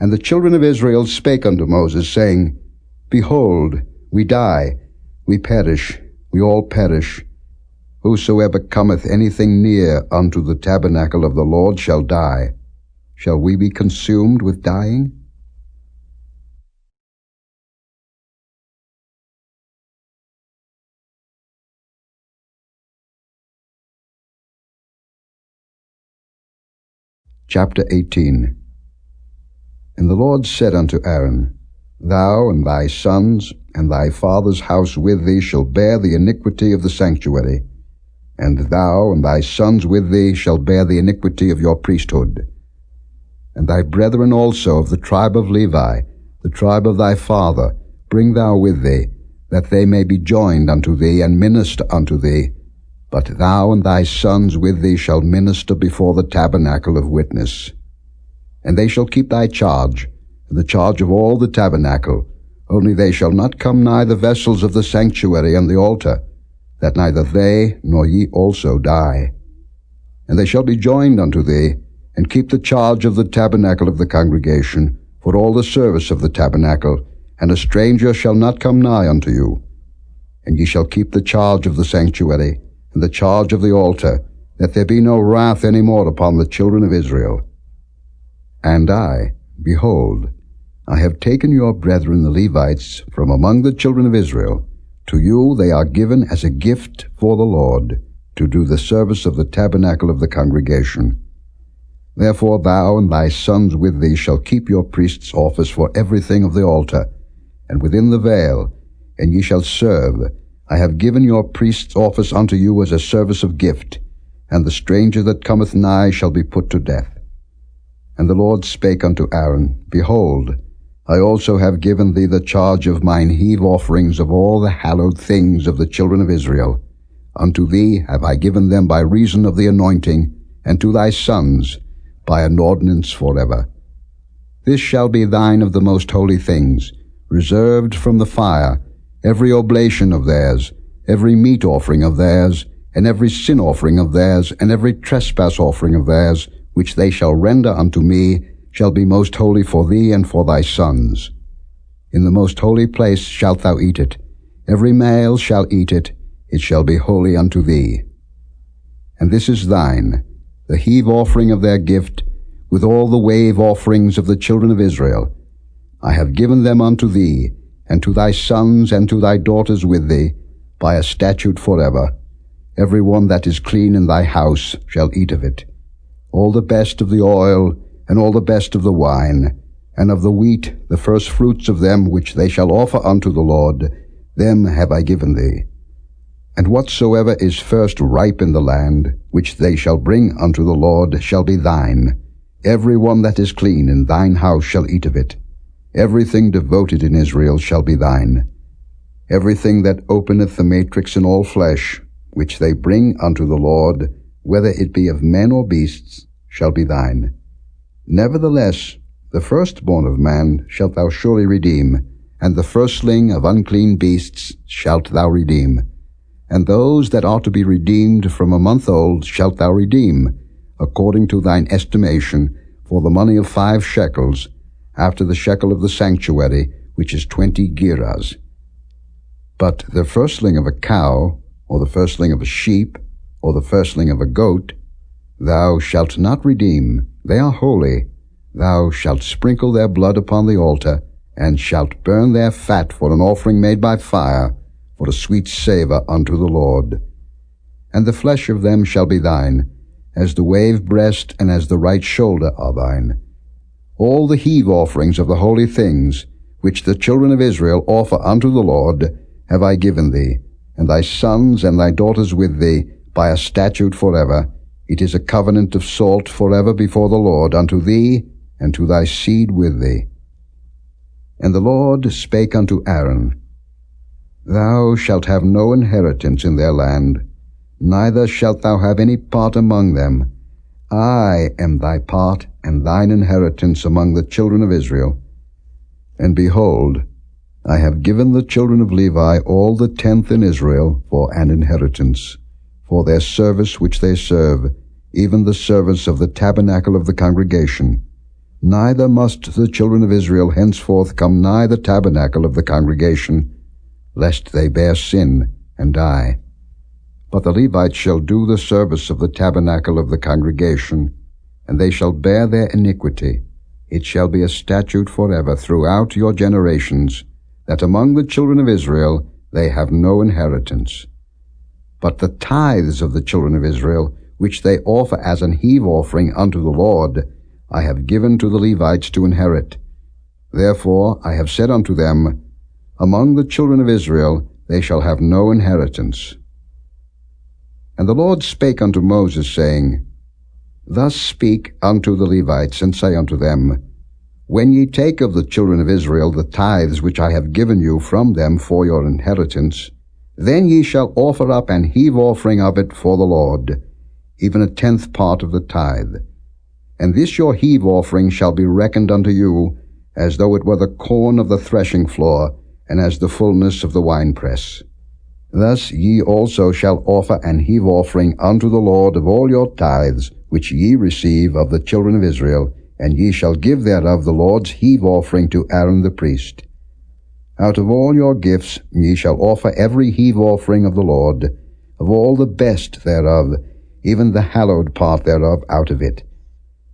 And the children of Israel spake unto Moses, saying, Behold, we die, we perish, we all perish. Whosoever cometh anything near unto the tabernacle of the Lord shall die. Shall we be consumed with dying? Chapter 18. And the Lord said unto Aaron, Thou and thy sons and thy father's house with thee shall bear the iniquity of the sanctuary, and thou and thy sons with thee shall bear the iniquity of your priesthood. And thy brethren also of the tribe of Levi, the tribe of thy father, bring thou with thee, that they may be joined unto thee, and minister unto thee. But thou and thy sons with thee shall minister before the tabernacle of witness. And they shall keep thy charge, and the charge of all the tabernacle, only they shall not come nigh the vessels of the sanctuary and the altar, that neither they nor ye also die. And they shall be joined unto thee, and keep the charge of the tabernacle of the congregation, for all the service of the tabernacle, and a stranger shall not come nigh unto you. And ye shall keep the charge of the sanctuary, and the charge of the altar, that there be no wrath any more upon the children of Israel. And I, behold, I have taken your brethren the Levites from among the children of Israel. To you they are given as a gift for the Lord, to do the service of the tabernacle of the congregation. Therefore thou and thy sons with thee shall keep your priest's office for everything of the altar, and within the veil, and ye shall serve. I have given your priest's office unto you as a service of gift, and the stranger that cometh nigh shall be put to death. And the Lord spake unto Aaron, Behold, I also have given thee the charge of mine heave offerings of all the hallowed things of the children of Israel. Unto thee have I given them by reason of the anointing, and to thy sons by an ordinance forever. This shall be thine of the most holy things, reserved from the fire, every oblation of theirs, every meat offering of theirs, and every sin offering of theirs, and every trespass offering of theirs, which they shall render unto me, shall be most holy for thee and for thy sons. In the most holy place shalt thou eat it. Every male shall eat it. It shall be holy unto thee. And this is thine, the heave offering of their gift, with all the wave offerings of the children of Israel. I have given them unto thee, and to thy sons and to thy daughters with thee, by a statute forever. Every one that is clean in thy house shall eat of it. all the best of the oil, and all the best of the wine, and of the wheat, the first fruits of them which they shall offer unto the Lord, them have I given thee. And whatsoever is first ripe in the land, which they shall bring unto the Lord, shall be thine. Every one that is clean in thine house shall eat of it. Everything devoted in Israel shall be thine. Everything that openeth the matrix in all flesh, which they bring unto the Lord, whether it be of men or beasts, shall be thine. Nevertheless, the firstborn of man shalt thou surely redeem, and the firstling of unclean beasts shalt thou redeem. And those that are to be redeemed from a month old shalt thou redeem, according to thine estimation, for the money of 5 shekels, after the shekel of the sanctuary, which is 20 gerahs. But the firstling of a cow, or the firstling of a sheep, or the firstling of a goat, thou shalt not redeem. They are holy. Thou shalt sprinkle their blood upon the altar, and shalt burn their fat for an offering made by fire, for a sweet savour unto the Lord. And the flesh of them shall be thine, as the wave breast and as the right shoulder are thine. All the heave offerings of the holy things, which the children of Israel offer unto the Lord, have I given thee, and thy sons and thy daughters with thee, by a statute forever. It is a covenant of salt forever before the Lord, unto thee, and to thy seed with thee. And the Lord spake unto Aaron, Thou shalt have no inheritance in their land, neither shalt thou have any part among them. I am thy part and thine inheritance among the children of Israel. And behold, I have given the children of Levi all the 10th in Israel for an inheritance, for their service which they serve, even the service of the tabernacle of the congregation. Neither must the children of Israel henceforth come nigh the tabernacle of the congregation, lest they bear sin and die. But the Levites shall do the service of the tabernacle of the congregation, and they shall bear their iniquity. It shall be a statute forever throughout your generations, that among the children of Israel they have no inheritance. But the tithes of the children of Israel, which they offer as an heave offering unto the Lord, I have given to the Levites to inherit. Therefore I have said unto them, Among the children of Israel they shall have no inheritance. And the Lord spake unto Moses, saying, Thus speak unto the Levites, and say unto them, When ye take of the children of Israel the tithes which I have given you from them for your inheritance, then ye shall offer up an heave offering of it for the Lord, even 1/10 part of the tithe. And this your heave offering shall be reckoned unto you, as though it were the corn of the threshing floor, and as the fullness of the winepress. Thus ye also shall offer an heave offering unto the Lord of all your tithes, which ye receive of the children of Israel, and ye shall give thereof the Lord's heave offering to Aaron the priest. Out of all your gifts ye shall offer every heave offering of the Lord, of all the best thereof, even the hallowed part thereof out of it.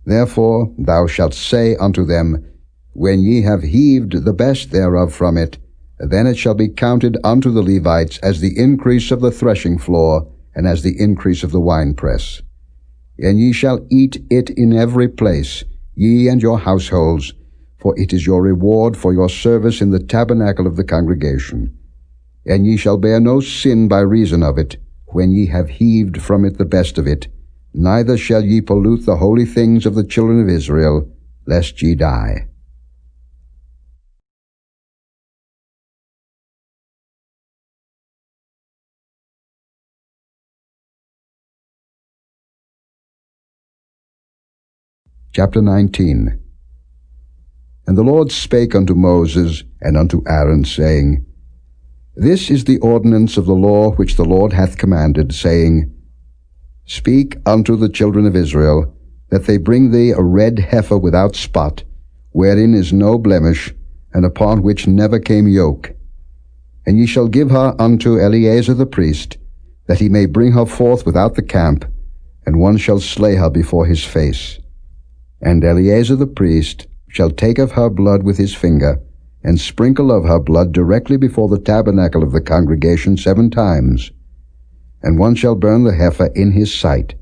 Therefore thou shalt say unto them, When ye have heaved the best thereof from it, then it shall be counted unto the Levites as the increase of the threshing floor, and as the increase of the winepress. And ye shall eat it in every place, ye and your households, for it is your reward for your service in the tabernacle of the congregation. And ye shall bear no sin by reason of it, when ye have heaved from it the best of it, neither shall ye pollute the holy things of the children of Israel, lest ye die. Chapter 19. And the Lord spake unto Moses and unto Aaron, saying, This is the ordinance of the law which the Lord hath commanded, saying, Speak unto the children of Israel, that they bring thee a red heifer without spot, wherein is no blemish, and upon which never came yoke. And ye shall give her unto Eleazar the priest, that he may bring her forth without the camp, and one shall slay her before his face. And Eleazar the priest shall take of her blood with his finger, and sprinkle of her blood directly before the tabernacle of the congregation 7 times. And one shall burn the heifer in his sight,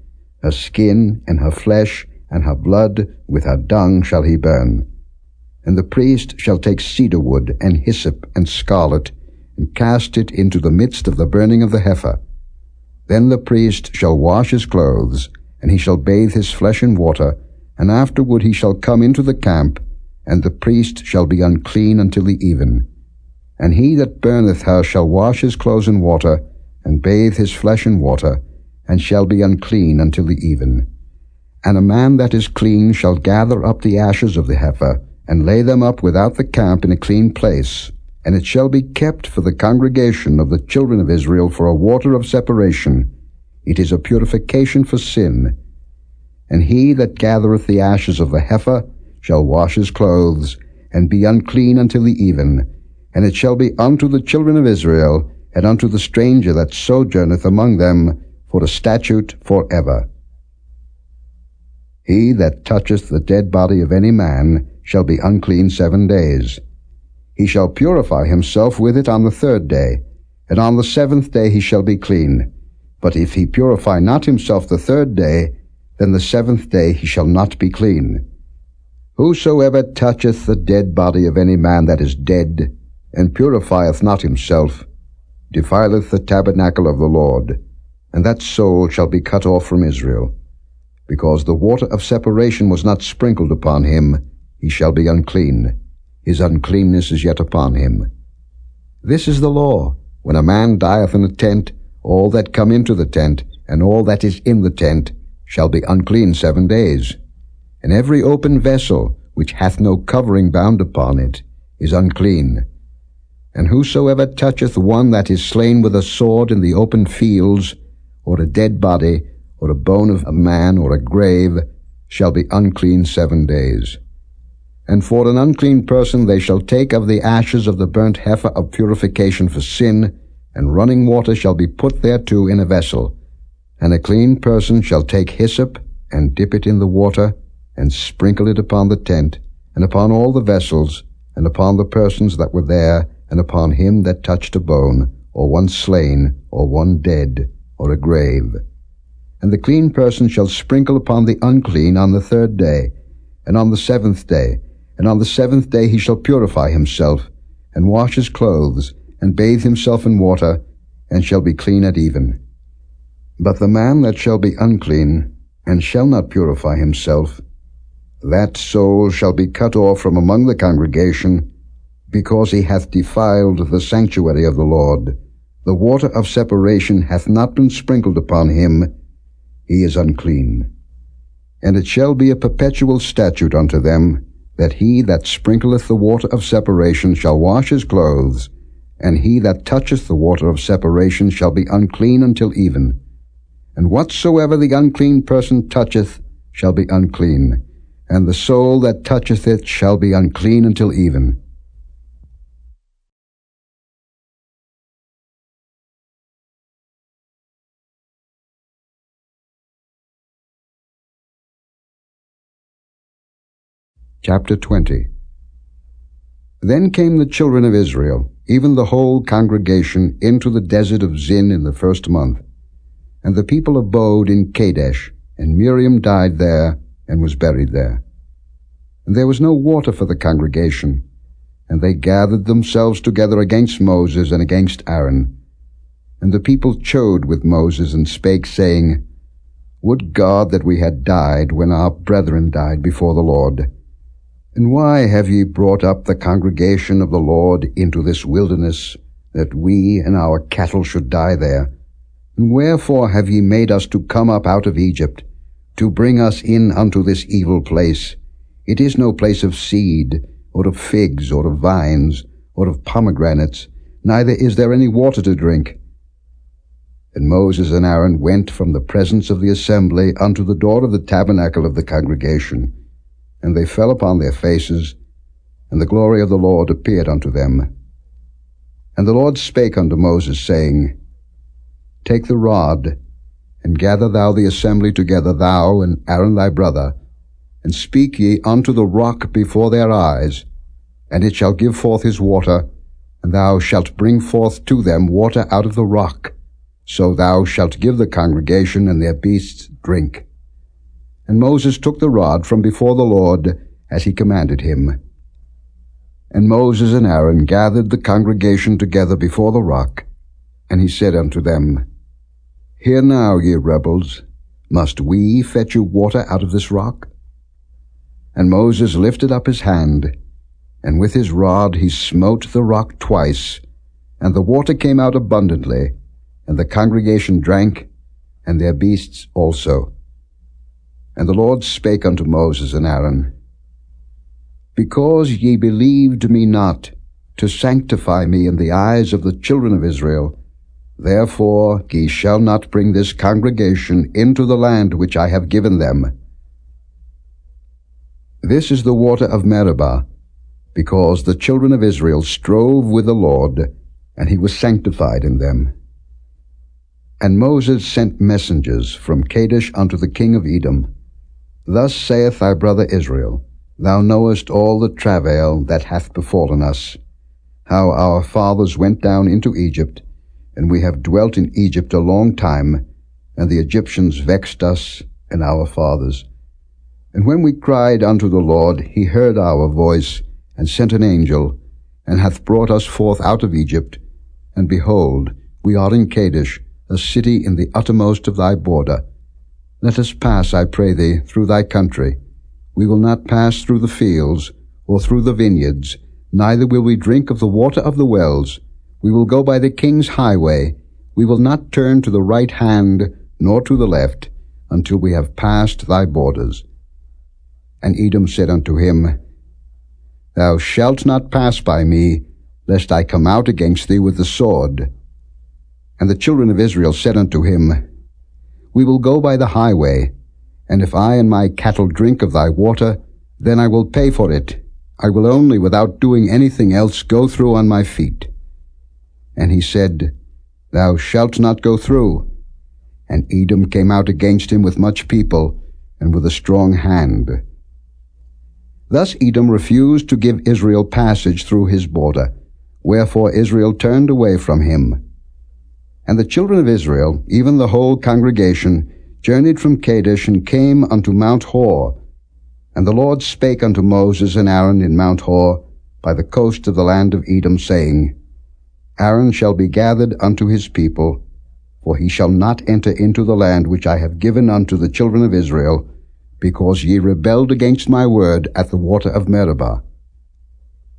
Her skin and her flesh and her blood with her dung shall he burn. And the priest shall take cedar wood and hyssop and scarlet, and cast it into the midst of the burning of the heifer. Then the priest shall wash his clothes, and he shall bathe his flesh in water, and afterward he shall come into the camp, and the priest shall be unclean until the even. And he that burneth her shall wash his clothes in water, and bathe his flesh in water, and shall be unclean until the even. And a man that is clean shall gather up the ashes of the heifer, and lay them up without the camp in a clean place, and it shall be kept for the congregation of the children of Israel for a water of separation. It is a purification for sin. And he that gathereth the ashes of the heifer shall wash his clothes, and be unclean until the even. And it shall be unto the children of Israel, and unto the stranger that sojourneth among them, for a statute forever. He that toucheth the dead body of any man shall be unclean 7 days. He shall purify himself with it on the 3rd day, and on the 7th day he shall be clean. But if he purify not himself the 3rd day, then the 7th day he shall not be clean. Whosoever toucheth the dead body of any man that is dead, and purifieth not himself, defileth the tabernacle of the Lord, and that soul shall be cut off from Israel. Because the water of separation was not sprinkled upon him, he shall be unclean. His uncleanness is yet upon him. This is the law. When a man dieth in a tent, all that come into the tent, and all that is in the tent, shall be unclean 7 days. And every open vessel, which hath no covering bound upon it, is unclean. And whosoever toucheth one that is slain with a sword in the open fields, or a dead body, or a bone of a man, or a grave, shall be unclean 7 days. And for an unclean person they shall take of the ashes of the burnt heifer of purification for sin, and running water shall be put thereto in a vessel. And a clean person shall take hyssop, and dip it in the water, and sprinkle it upon the tent, and upon all the vessels, and upon the persons that were there, and upon him that touched a bone, or one slain, or one dead, or a grave. And the clean person shall sprinkle upon the unclean on the 3rd day, and on the 7th day, and on the 7th day he shall purify himself, and wash his clothes, and bathe himself in water, and shall be clean at even. But the man that shall be unclean, and shall not purify himself, that soul shall be cut off from among the congregation, because he hath defiled the sanctuary of the Lord. The water of separation hath not been sprinkled upon him, he is unclean. And it shall be a perpetual statute unto them, that he that sprinkleth the water of separation shall wash his clothes, and he that toucheth the water of separation shall be unclean until even. And whatsoever the unclean person toucheth shall be unclean, and the soul that toucheth it shall be unclean until even. Chapter 20. Then came the children of Israel, even the whole congregation, into the desert of Zin in the 1st month. And the people abode in Kadesh, and Miriam died there, and was buried there. And there was no water for the congregation, and they gathered themselves together against Moses and against Aaron. And the people chode with Moses, and spake, saying, Would God that we had died when our brethren died before the Lord! And why have ye brought up the congregation of the Lord into this wilderness, that we and our cattle should die there? And wherefore have ye made us to come up out of Egypt, to bring us in unto this evil place? It is no place of seed, or of figs, or of vines, or of pomegranates, neither is there any water to drink. And Moses and Aaron went from the presence of the assembly unto the door of the tabernacle of the congregation. And they fell upon their faces, and the glory of the Lord appeared unto them. And the Lord spake unto Moses, saying, Take the rod, and gather thou the assembly together, thou and Aaron thy brother, and speak ye unto the rock before their eyes, and it shall give forth his water, and thou shalt bring forth to them water out of the rock. So thou shalt give the congregation and their beasts drink. And Moses took the rod from before the Lord, as he commanded him. And Moses and Aaron gathered the congregation together before the rock, and he said unto them, Hear now, ye rebels, must we fetch you water out of this rock? And Moses lifted up his hand, and with his rod he smote the rock twice, and the water came out abundantly, and the congregation drank, and their beasts also. And the Lord spake unto Moses and Aaron, Because ye believed me not, to sanctify me in the eyes of the children of Israel, therefore ye shall not bring this congregation into the land which I have given them. This is the water of Meribah, because the children of Israel strove with the Lord, and he was sanctified in them. And Moses sent messengers from Kadesh unto the king of Edom. Thus saith thy brother Israel, Thou knowest all the travail that hath befallen us, how our fathers went down into Egypt, and we have dwelt in Egypt a long time, and the Egyptians vexed us and our fathers. And when we cried unto the Lord, he heard our voice, and sent an angel, and hath brought us forth out of Egypt. And behold, we are in Kadesh, a city in the uttermost of thy border. Let us pass, I pray thee, through thy country. We will not pass through the fields, or through the vineyards, neither will we drink of the water of the wells. We will go by the king's highway. We will not turn to the right hand, nor to the left, until we have passed thy borders. And Edom said unto him, Thou shalt not pass by me, lest I come out against thee with the sword. And the children of Israel said unto him, We will go by the highway, and if I and my cattle drink of thy water, then I will pay for it. I will only, without doing anything else, go through on my feet. And he said, Thou shalt not go through. And Edom came out against him with much people, and with a strong hand. Thus Edom refused to give Israel passage through his border, wherefore Israel turned away from him. And the children of Israel, even the whole congregation, journeyed from Kadesh, and came unto Mount Hor. And the Lord spake unto Moses and Aaron in Mount Hor, by the coast of the land of Edom, saying, Aaron shall be gathered unto his people, for he shall not enter into the land which I have given unto the children of Israel, because ye rebelled against my word at the water of Meribah.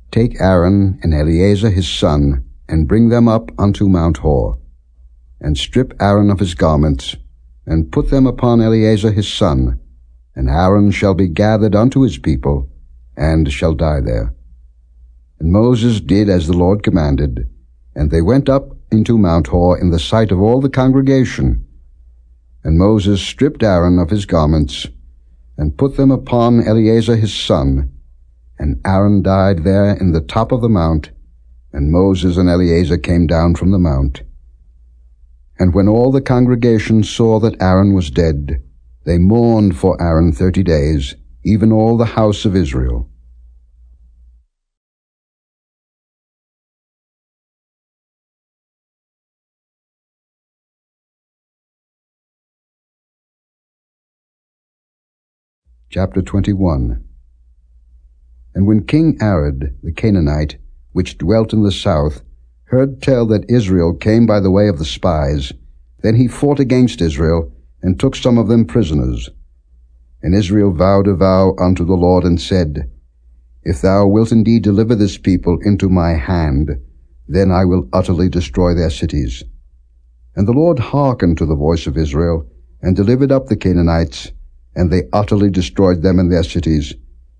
Take Aaron and Eleazar his son, and bring them up unto Mount Hor, and strip Aaron of his garments, and put them upon Eleazar his son, and Aaron shall be gathered unto his people, and shall die there. And Moses did as the Lord commanded, and they went up into Mount Hor in the sight of all the congregation. And Moses stripped Aaron of his garments, and put them upon Eleazar his son, and Aaron died there in the top of the mount, and Moses and Eleazar came down from the mount. And when all the congregation saw that Aaron was dead, they mourned for Aaron 30 days, even all the house of Israel. Chapter 21. And when King Arad the Canaanite, which dwelt in the south, heard tell that Israel came by the way of the spies, then he fought against Israel, and took some of them prisoners. And Israel vowed a vow unto the Lord, and said, If thou wilt indeed deliver this people into my hand, then I will utterly destroy their cities. And the Lord hearkened to the voice of Israel, and delivered up the Canaanites, and they utterly destroyed them and their cities,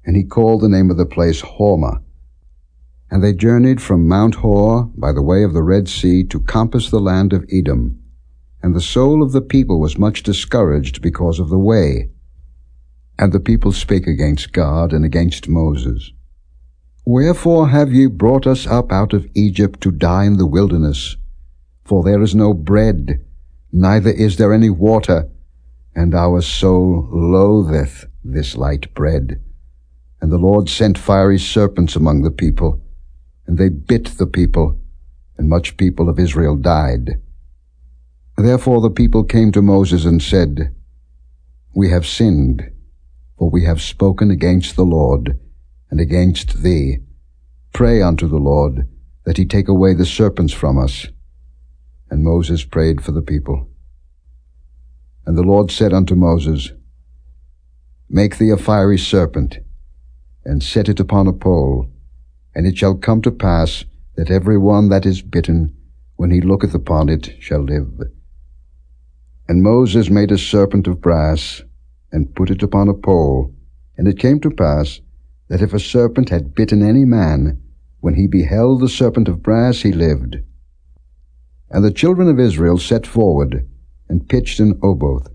and he called the name of the place Hormah. And they journeyed from Mount Hor by the way of the Red Sea to compass the land of Edom. And the soul of the people was much discouraged because of the way. And the people spake against God and against Moses. Wherefore have ye brought us up out of Egypt to die in the wilderness? For there is no bread, neither is there any water, and our soul loatheth this light bread. And the Lord sent fiery serpents among the people, and they bit the people, and much people of Israel died. Therefore the people came to Moses and said, We have sinned, for we have spoken against the Lord, and against thee. Pray unto the Lord, that he take away the serpents from us. And Moses prayed for the people. And the Lord said unto Moses, Make thee a fiery serpent, and set it upon a pole, and it shall come to pass that every one that is bitten, when he looketh upon it, shall live. And Moses made a serpent of brass, and put it upon a pole. And it came to pass, that if a serpent had bitten any man, when he beheld the serpent of brass, he lived. And the children of Israel set forward, and pitched in Oboth.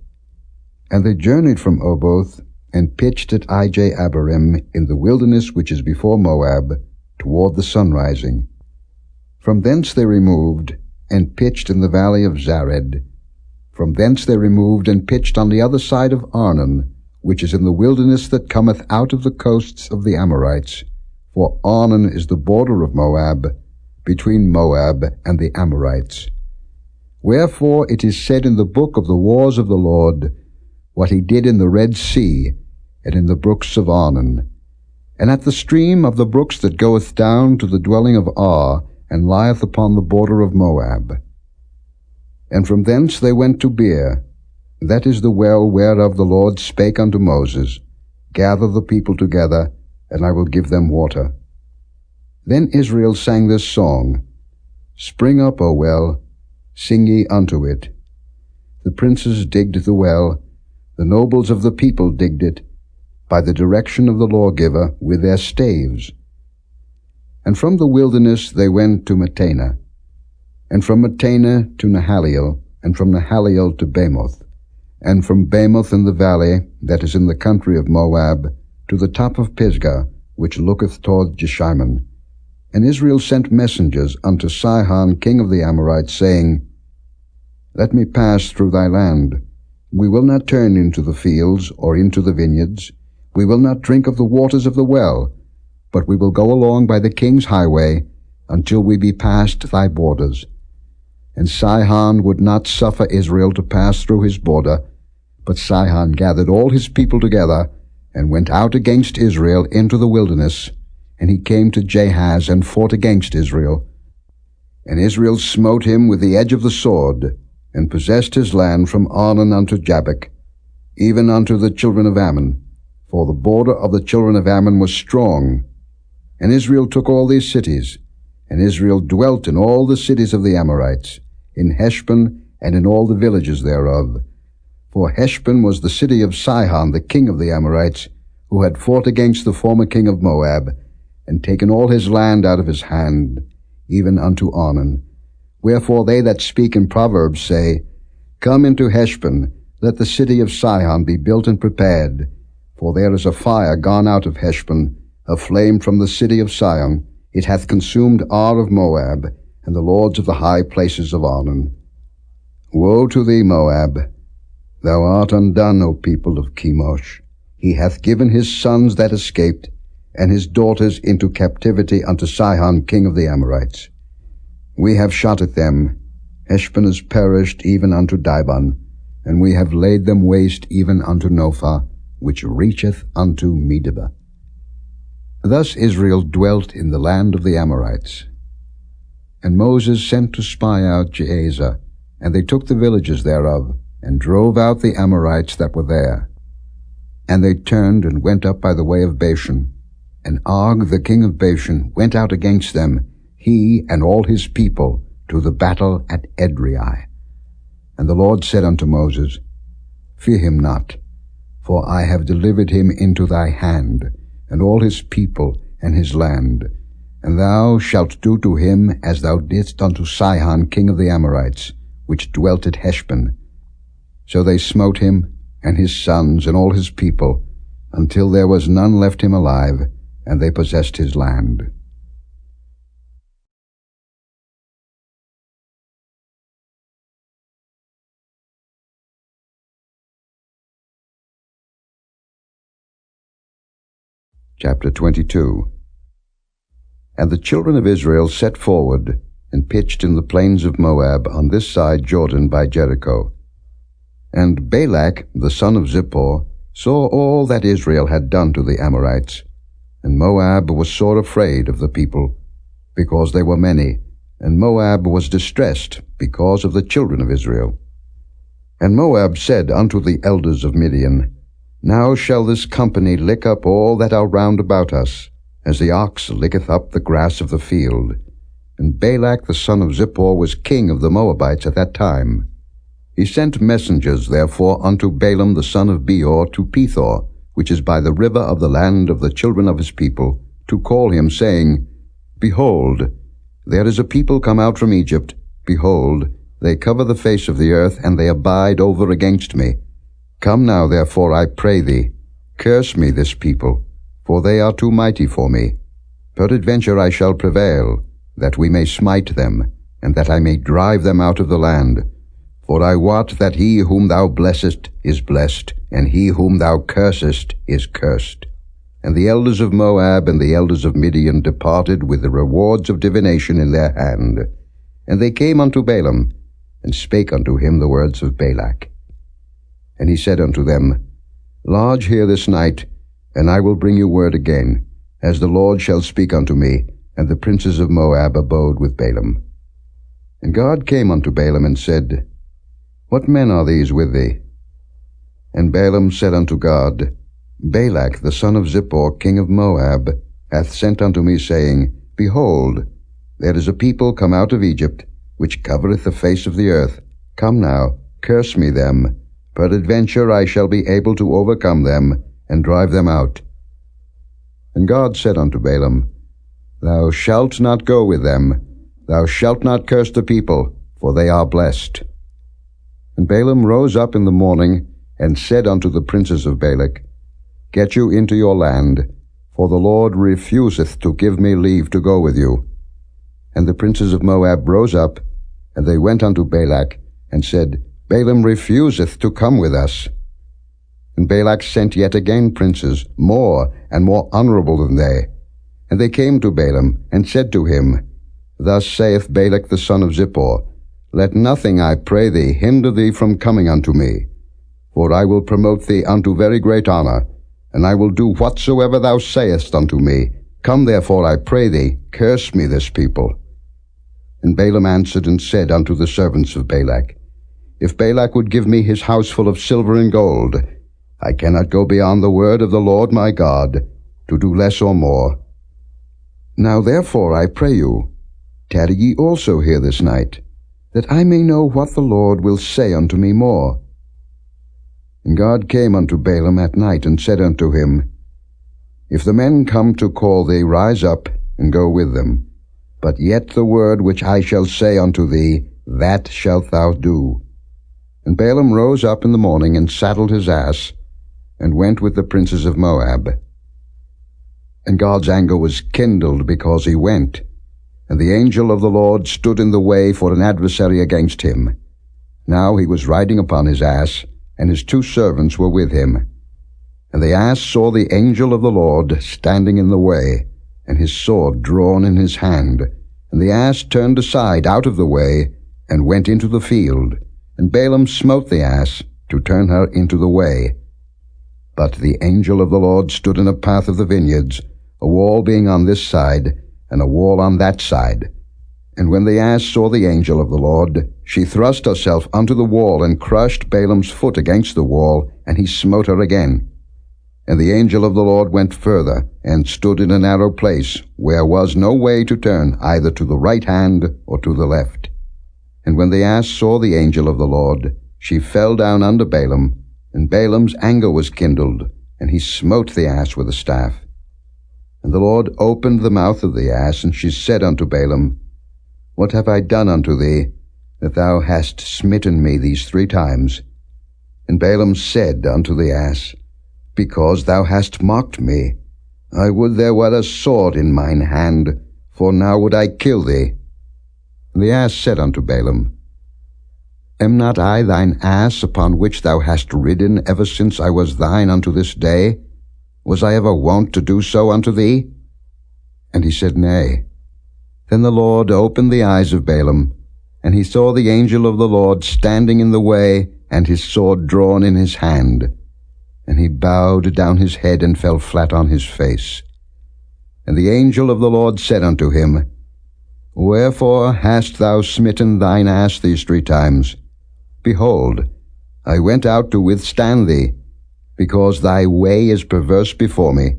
And they journeyed from Oboth, and pitched at Ijah-abarim in the wilderness which is before Moab, toward the sunrising. From thence they removed, and pitched in the valley of Zared. From thence they removed, and pitched on the other side of Arnon, which is in the wilderness that cometh out of the coasts of the Amorites. For Arnon is the border of Moab, between Moab and the Amorites. Wherefore it is said in the book of the wars of the Lord, what he did in the Red Sea, and in the brooks of Arnon, and at the stream of the brooks that goeth down to the dwelling of Ar, and lieth upon the border of Moab. And from thence they went to Beer, that is the well whereof the Lord spake unto Moses, Gather the people together, and I will give them water. Then Israel sang this song, Spring up, O well, sing ye unto it. The princes digged the well, the nobles of the people digged it, by the direction of the lawgiver with their staves. And from the wilderness they went to Mattanah, and from Mattanah to Nahaliel, and from Nahaliel to Bamoth, and from Bamoth in the valley that is in the country of Moab, to the top of Pisgah, which looketh toward Jeshimon. And Israel sent messengers unto Sihon king of the Amorites, saying, Let me pass through thy land. We will not turn into the fields or into the vineyards. We will not drink of the waters of the well, but we will go along by the king's highway until we be past thy borders. And Sihon would not suffer Israel to pass through his border, but Sihon gathered all his people together, and went out against Israel into the wilderness, and he came to Jahaz and fought against Israel. And Israel smote him with the edge of the sword, and possessed his land from Arnon unto Jabbok, even unto the children of Ammon, for the border of the children of Ammon was strong. And Israel took all these cities, and Israel dwelt in all the cities of the Amorites, in Heshbon, and in all the villages thereof. For Heshbon was the city of Sihon the king of the Amorites, who had fought against the former king of Moab, and taken all his land out of his hand, even unto Arnon. Wherefore they that speak in Proverbs say, Come into Heshbon, let the city of Sihon be built and prepared. For there is a fire gone out of Heshbon, a flame from the city of Sion. It hath consumed Ar of Moab, and the lords of the high places of Arnon. Woe to thee, Moab! Thou art undone, O people of Chemosh. He hath given his sons that escaped, and his daughters into captivity unto Sihon king of the Amorites. We have shot at them. Heshbon is perished even unto Dibon, and we have laid them waste even unto Nophah, which reacheth unto Medeba. Thus Israel dwelt in the land of the Amorites. And Moses sent to spy out Jahaziah, and they took the villages thereof, and drove out the Amorites that were there. And they turned and went up by the way of Bashan. And Og the king of Bashan went out against them, he and all his people, to the battle at Edrei. And the Lord said unto Moses, Fear him not, for I have delivered him into thy hand, and all his people and his land. And thou shalt do to him as thou didst unto Sihon king of the Amorites, which dwelt at Heshbon. So they smote him, and his sons, and all his people, until there was none left him alive, and they possessed his land. Chapter 22. And the children of Israel set forward, and pitched in the plains of Moab on this side Jordan by Jericho. And Balak the son of Zippor saw all that Israel had done to the Amorites, and Moab was sore afraid of the people, because they were many, and Moab was distressed because of the children of Israel. And Moab said unto the elders of Midian, Now shall this company lick up all that are round about us, as the ox licketh up the grass of the field. And Balak the son of Zippor was king of the Moabites at that time. He sent messengers therefore unto Balaam the son of Beor to Pethor, which is by the river of the land of the children of his people, to call him, saying, Behold, there is a people come out from Egypt. Behold, they cover the face of the earth, and they abide over against me. Come now, therefore, I pray thee, curse me this people, for they are too mighty for me. Peradventure I shall prevail, that we may smite them, and that I may drive them out of the land. For I wot that he whom thou blessest is blessed, and he whom thou cursest is cursed. And the elders of Moab and the elders of Midian departed with the rewards of divination in their hand. And they came unto Balaam, and spake unto him the words of Balak. And he said unto them, Lodge here this night, and I will bring you word again, as the Lord shall speak unto me. And the princes of Moab abode with Balaam. And God came unto Balaam, and said, What men are these with thee? And Balaam said unto God, Balak the son of Zippor, king of Moab, hath sent unto me, saying, Behold, there is a people come out of Egypt, which covereth the face of the earth. Come now, curse me them. Peradventure I shall be able to overcome them, and drive them out. And God said unto Balaam, Thou shalt not go with them. Thou shalt not curse the people, for they are blessed. And Balaam rose up in the morning, and said unto the princes of Balak, Get you into your land, for the Lord refuseth to give me leave to go with you. And the princes of Moab rose up, and they went unto Balak, and said, Balaam refuseth to come with us. And Balak sent yet again princes, more and more honorable than they. And they came to Balaam, and said to him, Thus saith Balak the son of Zippor, Let nothing, I pray thee, hinder thee from coming unto me. For I will promote thee unto very great honor, and I will do whatsoever thou sayest unto me. Come therefore, I pray thee, curse me this people. And Balaam answered and said unto the servants of Balak, If Balak would give me his house full of silver and gold, I cannot go beyond the word of the Lord my God, to do less or more. Now therefore, I pray you, tarry ye also here this night, that I may know what the Lord will say unto me more. And God came unto Balaam at night, and said unto him, If the men come to call thee, rise up, and go with them. But yet the word which I shall say unto thee, that shalt thou do. And Balaam rose up in the morning, and saddled his ass, and went with the princes of Moab. And God's anger was kindled because he went, and the angel of the Lord stood in the way for an adversary against him. Now he was riding upon his ass, and his 2 servants were with him. And the ass saw the angel of the Lord standing in the way, and his sword drawn in his hand. And the ass turned aside out of the way, and went into the field. And Balaam smote the ass, to turn her into the way. But the angel of the Lord stood in a path of the vineyards, a wall being on this side, and a wall on that side. And when the ass saw the angel of the Lord, she thrust herself unto the wall, and crushed Balaam's foot against the wall, and he smote her again. And the angel of the Lord went further, and stood in a narrow place, where was no way to turn, either to the right hand or to the left. And when the ass saw the angel of the Lord, she fell down under Balaam, and Balaam's anger was kindled, and he smote the ass with a staff. And the Lord opened the mouth of the ass, and she said unto Balaam, What have I done unto thee, that thou hast smitten me these 3 times? And Balaam said unto the ass, Because thou hast mocked me. I would there were a sword in mine hand, for now would I kill thee. And the ass said unto Balaam, Am not I thine ass, upon which thou hast ridden ever since I was thine unto this day? Was I ever wont to do so unto thee? And he said, Nay. Then the Lord opened the eyes of Balaam, and he saw the angel of the Lord standing in the way, and his sword drawn in his hand. And he bowed down his head and fell flat on his face. And the angel of the Lord said unto him, Wherefore hast thou smitten thine ass these 3 times? Behold, I went out to withstand thee, because thy way is perverse before me.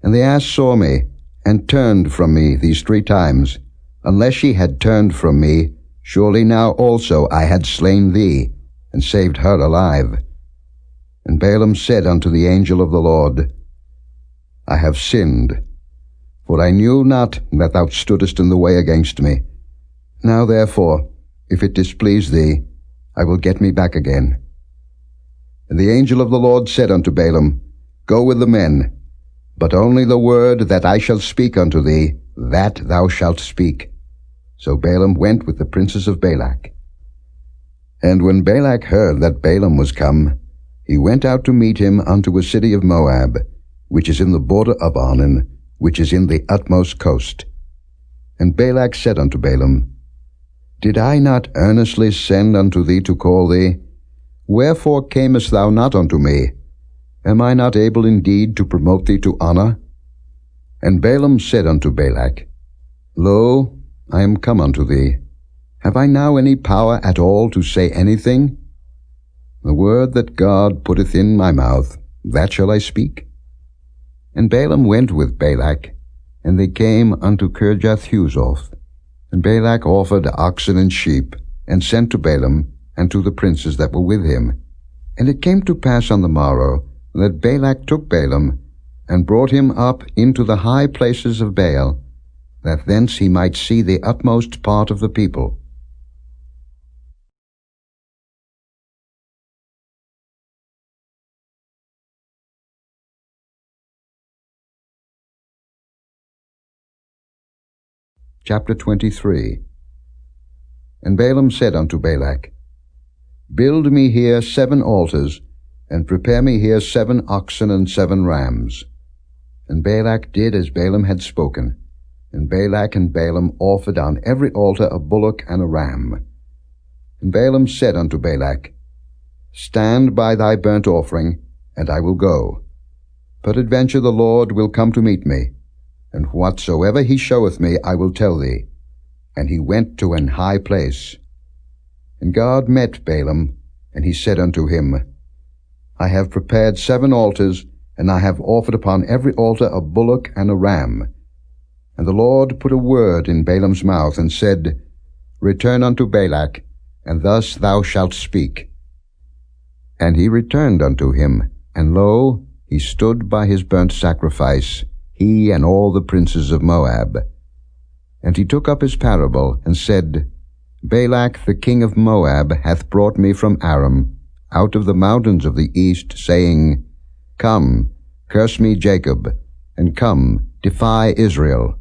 And the ass saw me, and turned from me these 3 times. Unless she had turned from me, surely now also I had slain thee, and saved her alive. And Balaam said unto the angel of the Lord, I have sinned, for I knew not that thou stoodest in the way against me. Now therefore, if it displease thee, I will get me back again. And the angel of the Lord said unto Balaam, Go with the men, but only the word that I shall speak unto thee, that thou shalt speak. So Balaam went with the princes of Balak. And when Balak heard that Balaam was come, he went out to meet him unto a city of Moab, which is in the border of Arnon, which is in the utmost coast. And Balak said unto Balaam, Did I not earnestly send unto thee to call thee? Wherefore camest thou not unto me? Am I not able indeed to promote thee to honor? And Balaam said unto Balak, Lo, I am come unto thee. Have I now any power at all to say anything? The word that God putteth in my mouth, that shall I speak. And Balaam went with Balak, and they came unto Kirjath-Huzoth. And Balak offered oxen and sheep, and sent to Balaam, and to the princes that were with him. And it came to pass on the morrow, that Balak took Balaam, and brought him up into the high places of Baal, that thence he might see the utmost part of the people. Chapter 23. And Balaam said unto Balak, Build me here 7 altars, and prepare me here 7 oxen and 7 rams. And Balak did as Balaam had spoken. And Balak and Balaam offered on every altar a bullock and a ram. And Balaam said unto Balak, Stand by thy burnt offering, and I will go. Peradventure the Lord will come to meet me, and whatsoever he showeth me I will tell thee. And he went to an high place. And God met Balaam, and he said unto him, I have prepared 7 altars, and I have offered upon every altar a bullock and a ram. And the Lord put a word in Balaam's mouth, and said, Return unto Balak, and thus thou shalt speak. And he returned unto him, and lo, he stood by his burnt sacrifice, he and all the princes of Moab. And he took up his parable, and said, Balak the king of Moab hath brought me from Aram, out of the mountains of the east, saying, Come, curse me Jacob, and come, defy Israel.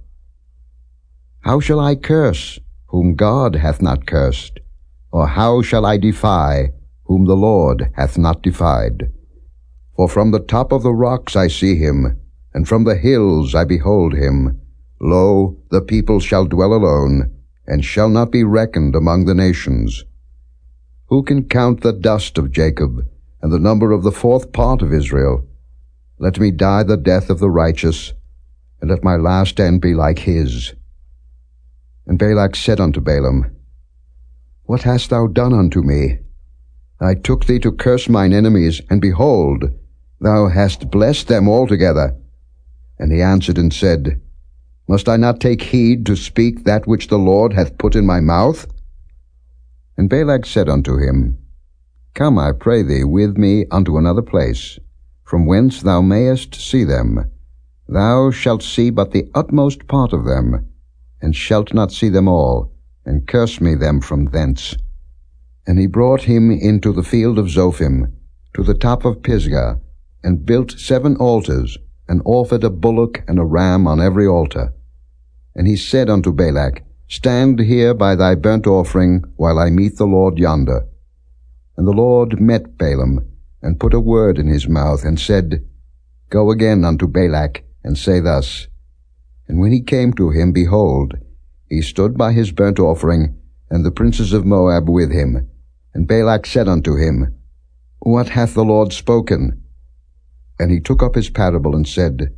How shall I curse, whom God hath not cursed? Or how shall I defy, whom the Lord hath not defied? For from the top of the rocks I see him, and from the hills I behold him. Lo, the people shall dwell alone, and shall not be reckoned among the nations. Who can count the dust of Jacob, and the number of the 4th part of Israel? Let me die the death of the righteous, and let my last end be like his. And Balak said unto Balaam, What hast thou done unto me? I took thee to curse mine enemies, and behold, thou hast blessed them altogether. And he answered and said, Must I not take heed to speak that which the Lord hath put in my mouth? And Balak said unto him, Come, I pray thee, with me unto another place, from whence thou mayest see them. Thou shalt see but the utmost part of them, and shalt not see them all, and curse me them from thence. And he brought him into the field of Zophim, to the top of Pisgah, and built 7 altars, and offered a bullock and a ram on every altar. And he said unto Balak, Stand here by thy burnt offering, while I meet the Lord yonder. And the Lord met Balaam, and put a word in his mouth, and said, Go again unto Balak, and say thus. And when he came to him, behold, he stood by his burnt offering, and the princes of Moab with him. And Balak said unto him, What hath the Lord spoken? And he took up his parable and said,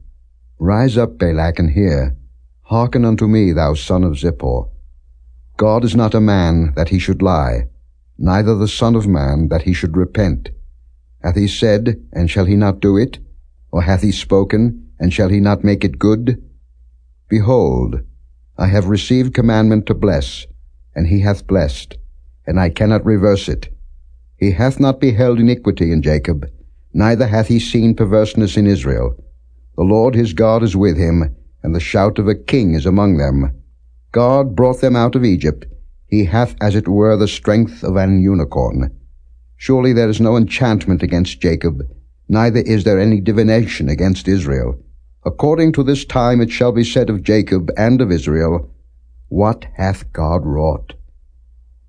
Rise up, Balak, and hear. Hearken unto me, thou son of Zippor. God is not a man that he should lie, neither the Son of Man that he should repent. Hath he said, and shall he not do it? Or hath he spoken, and shall he not make it good? Behold, I have received commandment to bless, and he hath blessed, and I cannot reverse it. He hath not beheld iniquity in Jacob, neither hath he seen perverseness in Israel. The Lord his God is with him, and the shout of a king is among them. God brought them out of Egypt. He hath as it were the strength of an unicorn. Surely there is no enchantment against Jacob, neither is there any divination against Israel. According to this time it shall be said of Jacob and of Israel, What hath God wrought?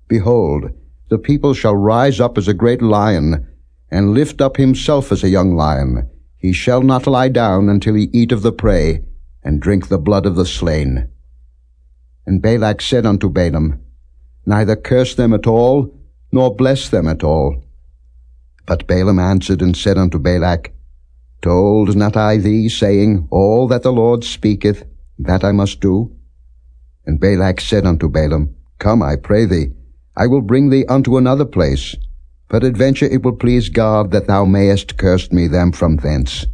Behold, the people shall rise up as a great lion, and lift up himself as a young lion. He shall not lie down until he eat of the prey, and drink the blood of the slain. And Balak said unto Balaam, Neither curse them at all, nor bless them at all. But Balaam answered and said unto Balak, Told not I thee, saying, All that the Lord speaketh, that I must do? And Balak said unto Balaam, Come, I pray thee, I will bring thee unto another place. Peradventure it will please God that thou mayest curse me them from thence.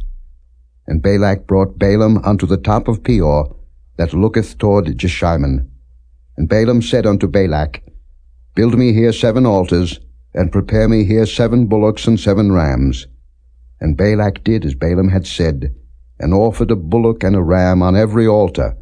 And Balak brought Balaam unto the top of Peor, that looketh toward Jeshimon. And Balaam said unto Balak, Build me here 7 altars, and prepare me here 7 bullocks and 7 rams. And Balak did as Balaam had said, and offered a bullock and a ram on every altar.